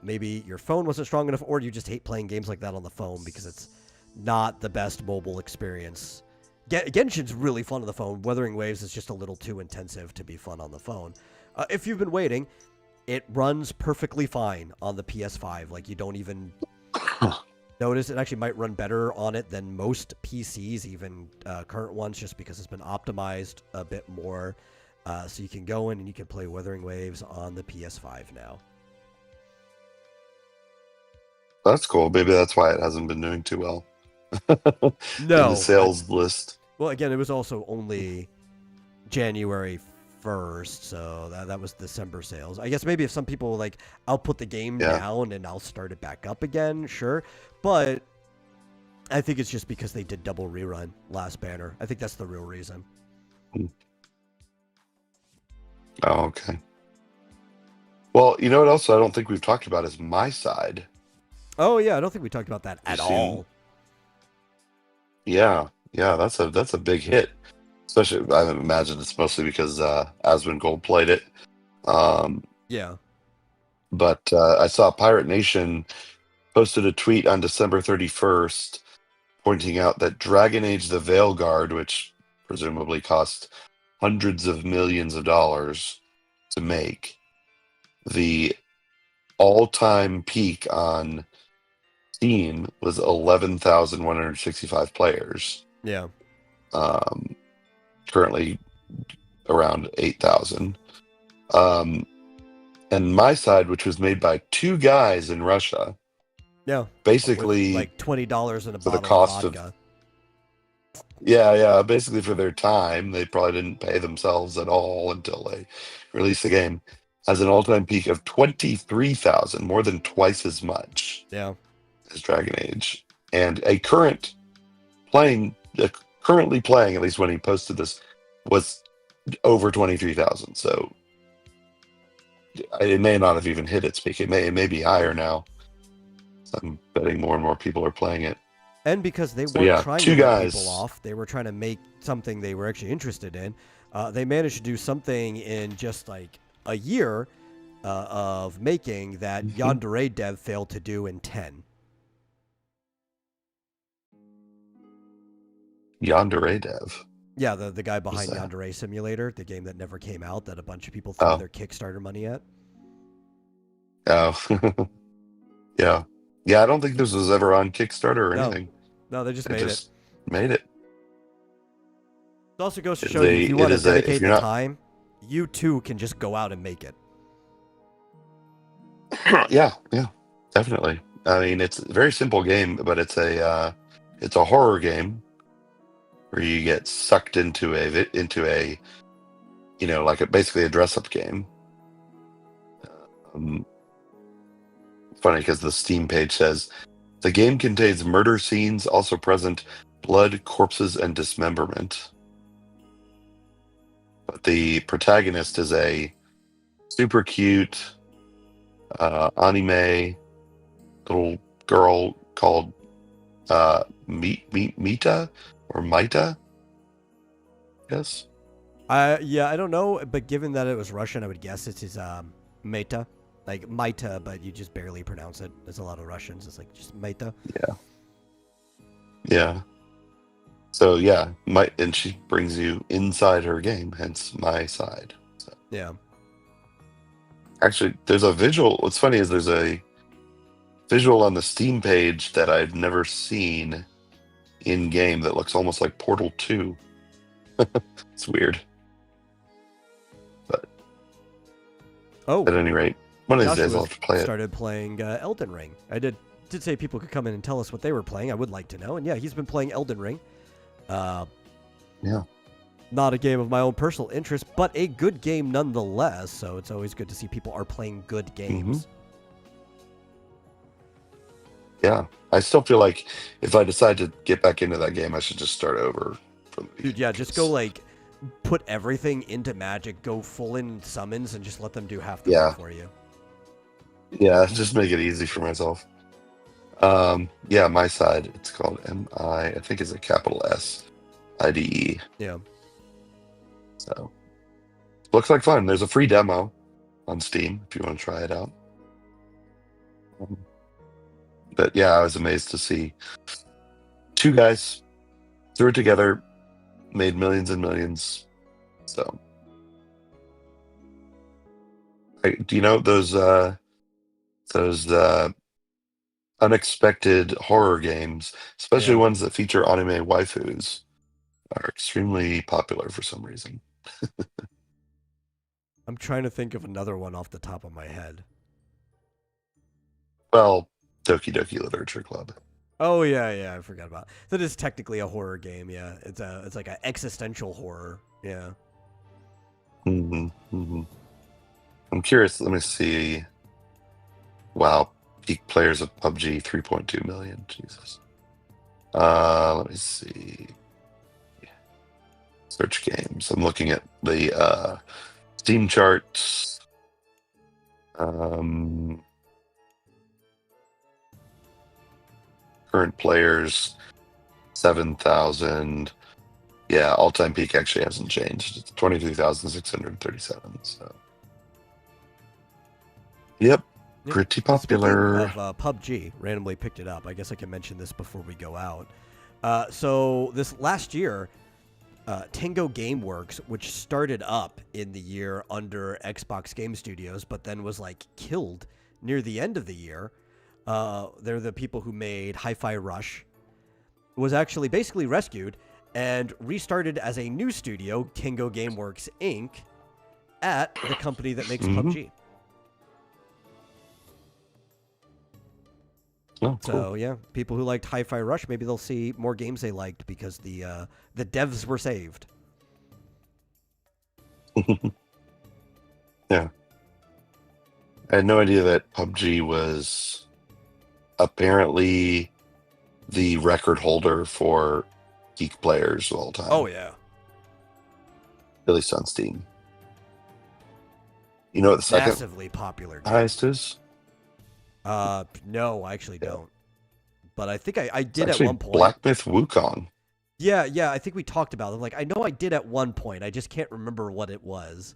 maybe your phone wasn't strong enough, or you just hate playing games like that on the phone because it's not the best mobile experience. Genshin's really fun on the phone. Wuthering Waves is just a little too intensive to be fun on the phone. If you've been waiting, it runs perfectly fine on the PS5. Like, you don't even notice. It actually might run better on it than most PCs, even current ones, just because it's been optimized a bit more. So you can go in and you can play Wuthering Waves on the PS5 now. That's cool. Maybe that's why it hasn't been doing too well in the No. sales list. Well, again, it was also only January 1st, so that was December sales. I guess maybe if some people like, I'll put the game Yeah. down and I'll start it back up again, sure. But I think it's just because they did double rerun last banner. I think that's the real reason. Oh, okay. Well, you know what else I don't think we've talked about is My Side. Oh yeah, I don't think we talked about that at all. Yeah, that's a big hit. Especially, I imagine it's mostly because Asmund Gold played it. Yeah. But I saw Pirate Nation posted a tweet on December 31st pointing out that Dragon Age the Veilguard, which presumably cost hundreds of millions of dollars to make, the all-time peak on Steam was 11,165 players. Yeah. Currently around 8,000. And My Side, which was made by two guys in Russia, Yeah. basically With like $20 in a for the bottle of cost vodka. yeah, basically for their time, they probably didn't pay themselves at all until they released the game, has an all-time peak of 23,000, more than twice as much Yeah. as Dragon Age. And currently playing, at least when he posted this, was over 23,000. So it may not have even hit its peak. It may be higher now. I'm betting more and more people are playing it. And because they weren't trying to two rip guys. people off, they were trying to make something they were actually interested in. They managed to do something in just like a year of making that Yandere Dev failed to do in 10. Yandere Dev. Yeah, the guy behind Yandere Simulator, the game that never came out, that a bunch of people threw their Kickstarter money at. Oh, yeah. I don't think this was ever on Kickstarter or anything. No, they just made it. Made it. It also goes to show you, if you want to dedicate the time, you too can just go out and make it. Yeah, definitely. I mean, it's a very simple game, but it's a horror game where you get sucked into a like basically a dress-up game. Funny because the Steam page says the game contains murder scenes, also present blood, corpses, and dismemberment. But the protagonist is a super cute anime little girl called Mita or Maita. Yes. Yeah, I don't know, but given that it was Russian, I would guess it's his Meta. Like Maita, but you just barely pronounce it. There's a lot of Russians. It's like just Maita. Yeah. So yeah, and she brings you inside her game, hence My Side. So. Yeah. Actually, there's a visual. What's funny is there's a visual on the Steam page that I've never seen in game that looks almost like Portal 2. It's weird. But at any rate, one of these days I'll have to play it. Started playing Elden Ring. I did say people could come in and tell us what they were playing. I would like to know. And yeah, he's been playing Elden Ring. Yeah. Not a game of my own personal interest, but a good game nonetheless. So it's always good to see people are playing good games. Yeah. I still feel like if I decide to get back into that game, I should just start over. for the Dude, yeah, just go like put everything into Magic, go full in summons, and just let them do half the work for you. Yeah, just make it easy for myself. Yeah, my side, it's called MI, I think it's a capital S IDE. Yeah. So looks like fun. There's a free demo on Steam if you want to try it out. But yeah, I was amazed to see two guys threw it together, made millions and millions. So, do you know those unexpected horror games, especially ones that feature anime waifus, are extremely popular for some reason. I'm trying to think of another one off the top of my head. Well, Doki Doki Literature Club. Oh yeah, I forgot about it. That is technically a horror game. Yeah, it's like an existential horror. Yeah. I'm curious. Let me see. Wow, peak players of PUBG 3.2 million. Jesus. Let me see. Search games. I'm looking at the Steam charts. Current players 7,000. Yeah, all-time peak actually hasn't changed. It's 23,637. So, yep, pretty popular. Speaking of PUBG, randomly picked it up. I guess I can mention this before we go out. So this last year, Tango Gameworks, which started up in the year under Xbox Game Studios, but then was like killed near the end of the year. They're the people who made Hi-Fi Rush. Was actually basically rescued and restarted as a new studio, Tango Gameworks Inc., at the company that makes PUBG. Oh, cool. So yeah, people who liked Hi-Fi Rush, maybe they'll see more games they liked because the devs were saved. Yeah, I had no idea that PUBG was apparently the record holder for geek players of all time. Oh yeah, at least on Steam. You know what the second massively popular game. highest is? No, I actually don't. But I think I did It's at one point. Black Myth Wukong. Yeah, I think we talked about it. Like, I know I did at one point. I just can't remember what it was.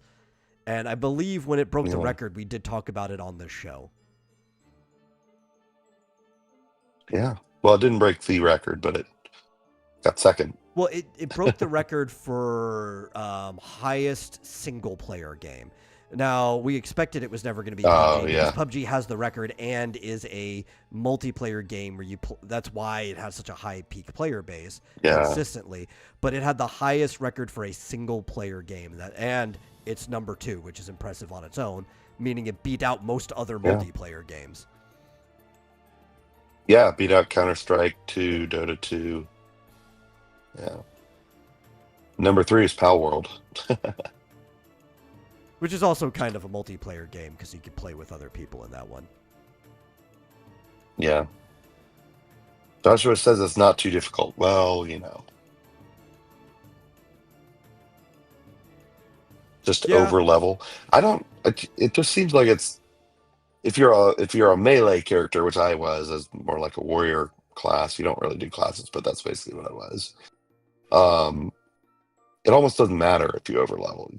And I believe when it broke the record, we did talk about it on this show. Yeah. Well, it didn't break the record, but it got second. Well, it broke the record for highest single-player game. Now, we expected it was never going to be PUBG because PUBG has the record and is a multiplayer game where that's why it has such a high peak player base consistently. But it had the highest record for a single-player game, and it's number 2, which is impressive on its own, meaning it beat out most other multiplayer games. Yeah, beat out Counter-Strike 2, Dota 2. Yeah. Number 3 is Pal World. Which is also kind of a multiplayer game because you can play with other people in that one. Yeah. Joshua says it's not too difficult. Well, you know. Just over level. It just seems like it's if you're a melee character, which I was, as more like a warrior class, you don't really do classes, but that's basically what I was. It almost doesn't matter if you over level.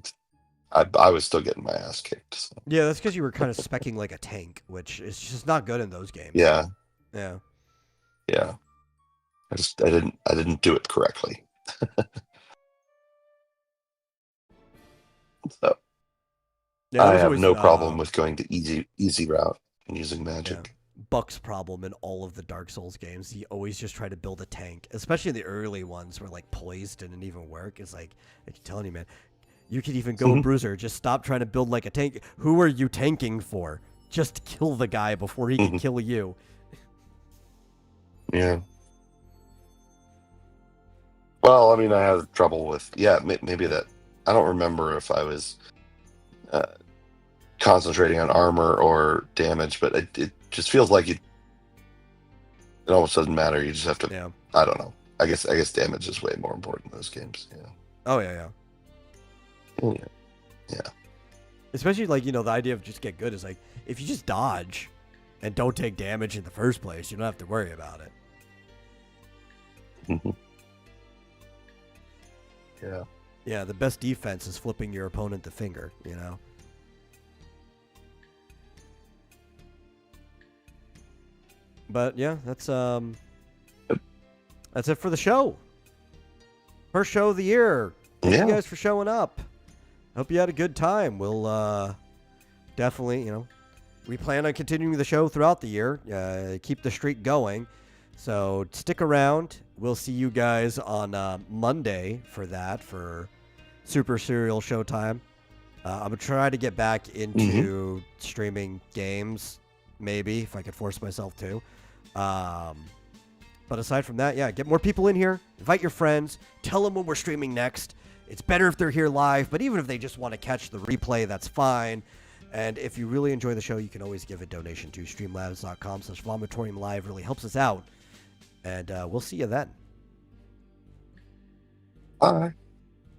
I was still getting my ass kicked. So. Yeah, that's because you were kind of specking like a tank, which is just not good in those games. Yeah. Yeah. I didn't do it correctly. So I have no problem with going the easy route and using magic. Yeah. Buck's problem in all of the Dark Souls games, he always just tried to build a tank, especially the early ones where like poise didn't even work. It's like I'm telling you, man. You could even go Bruiser. Just stop trying to build like a tank. Who are you tanking for? Just kill the guy before he can kill you. Yeah. Well, I mean, I had trouble with... Yeah, maybe that... I don't remember if I was concentrating on armor or damage, but it just feels like it almost doesn't matter. You just have to... Yeah. I don't know. I guess damage is way more important in those games. Yeah. Oh yeah, yeah. Yeah. Yeah. Especially like the idea of just get good is like if you just dodge and don't take damage in the first place, you don't have to worry about it. Mhm. Yeah. Yeah, the best defense is flipping your opponent the finger. But yeah, that's it for the show. First show of the year. Thank you Yeah. guys for showing up. Hope you had a good time. We'll definitely, we plan on continuing the show throughout the year. Keep the streak going. So stick around. We'll see you guys on Monday for Super Serial Showtime. I'm going to try to get back into streaming games, maybe, if I could force myself to. But aside from that, yeah, get more people in here. Invite your friends. Tell them when we're streaming next. It's better if they're here live, but even if they just want to catch the replay, that's fine. And if you really enjoy the show, you can always give a donation to streamlabs.com/vomitoriumlive. Really helps us out. And we'll see you then. Bye.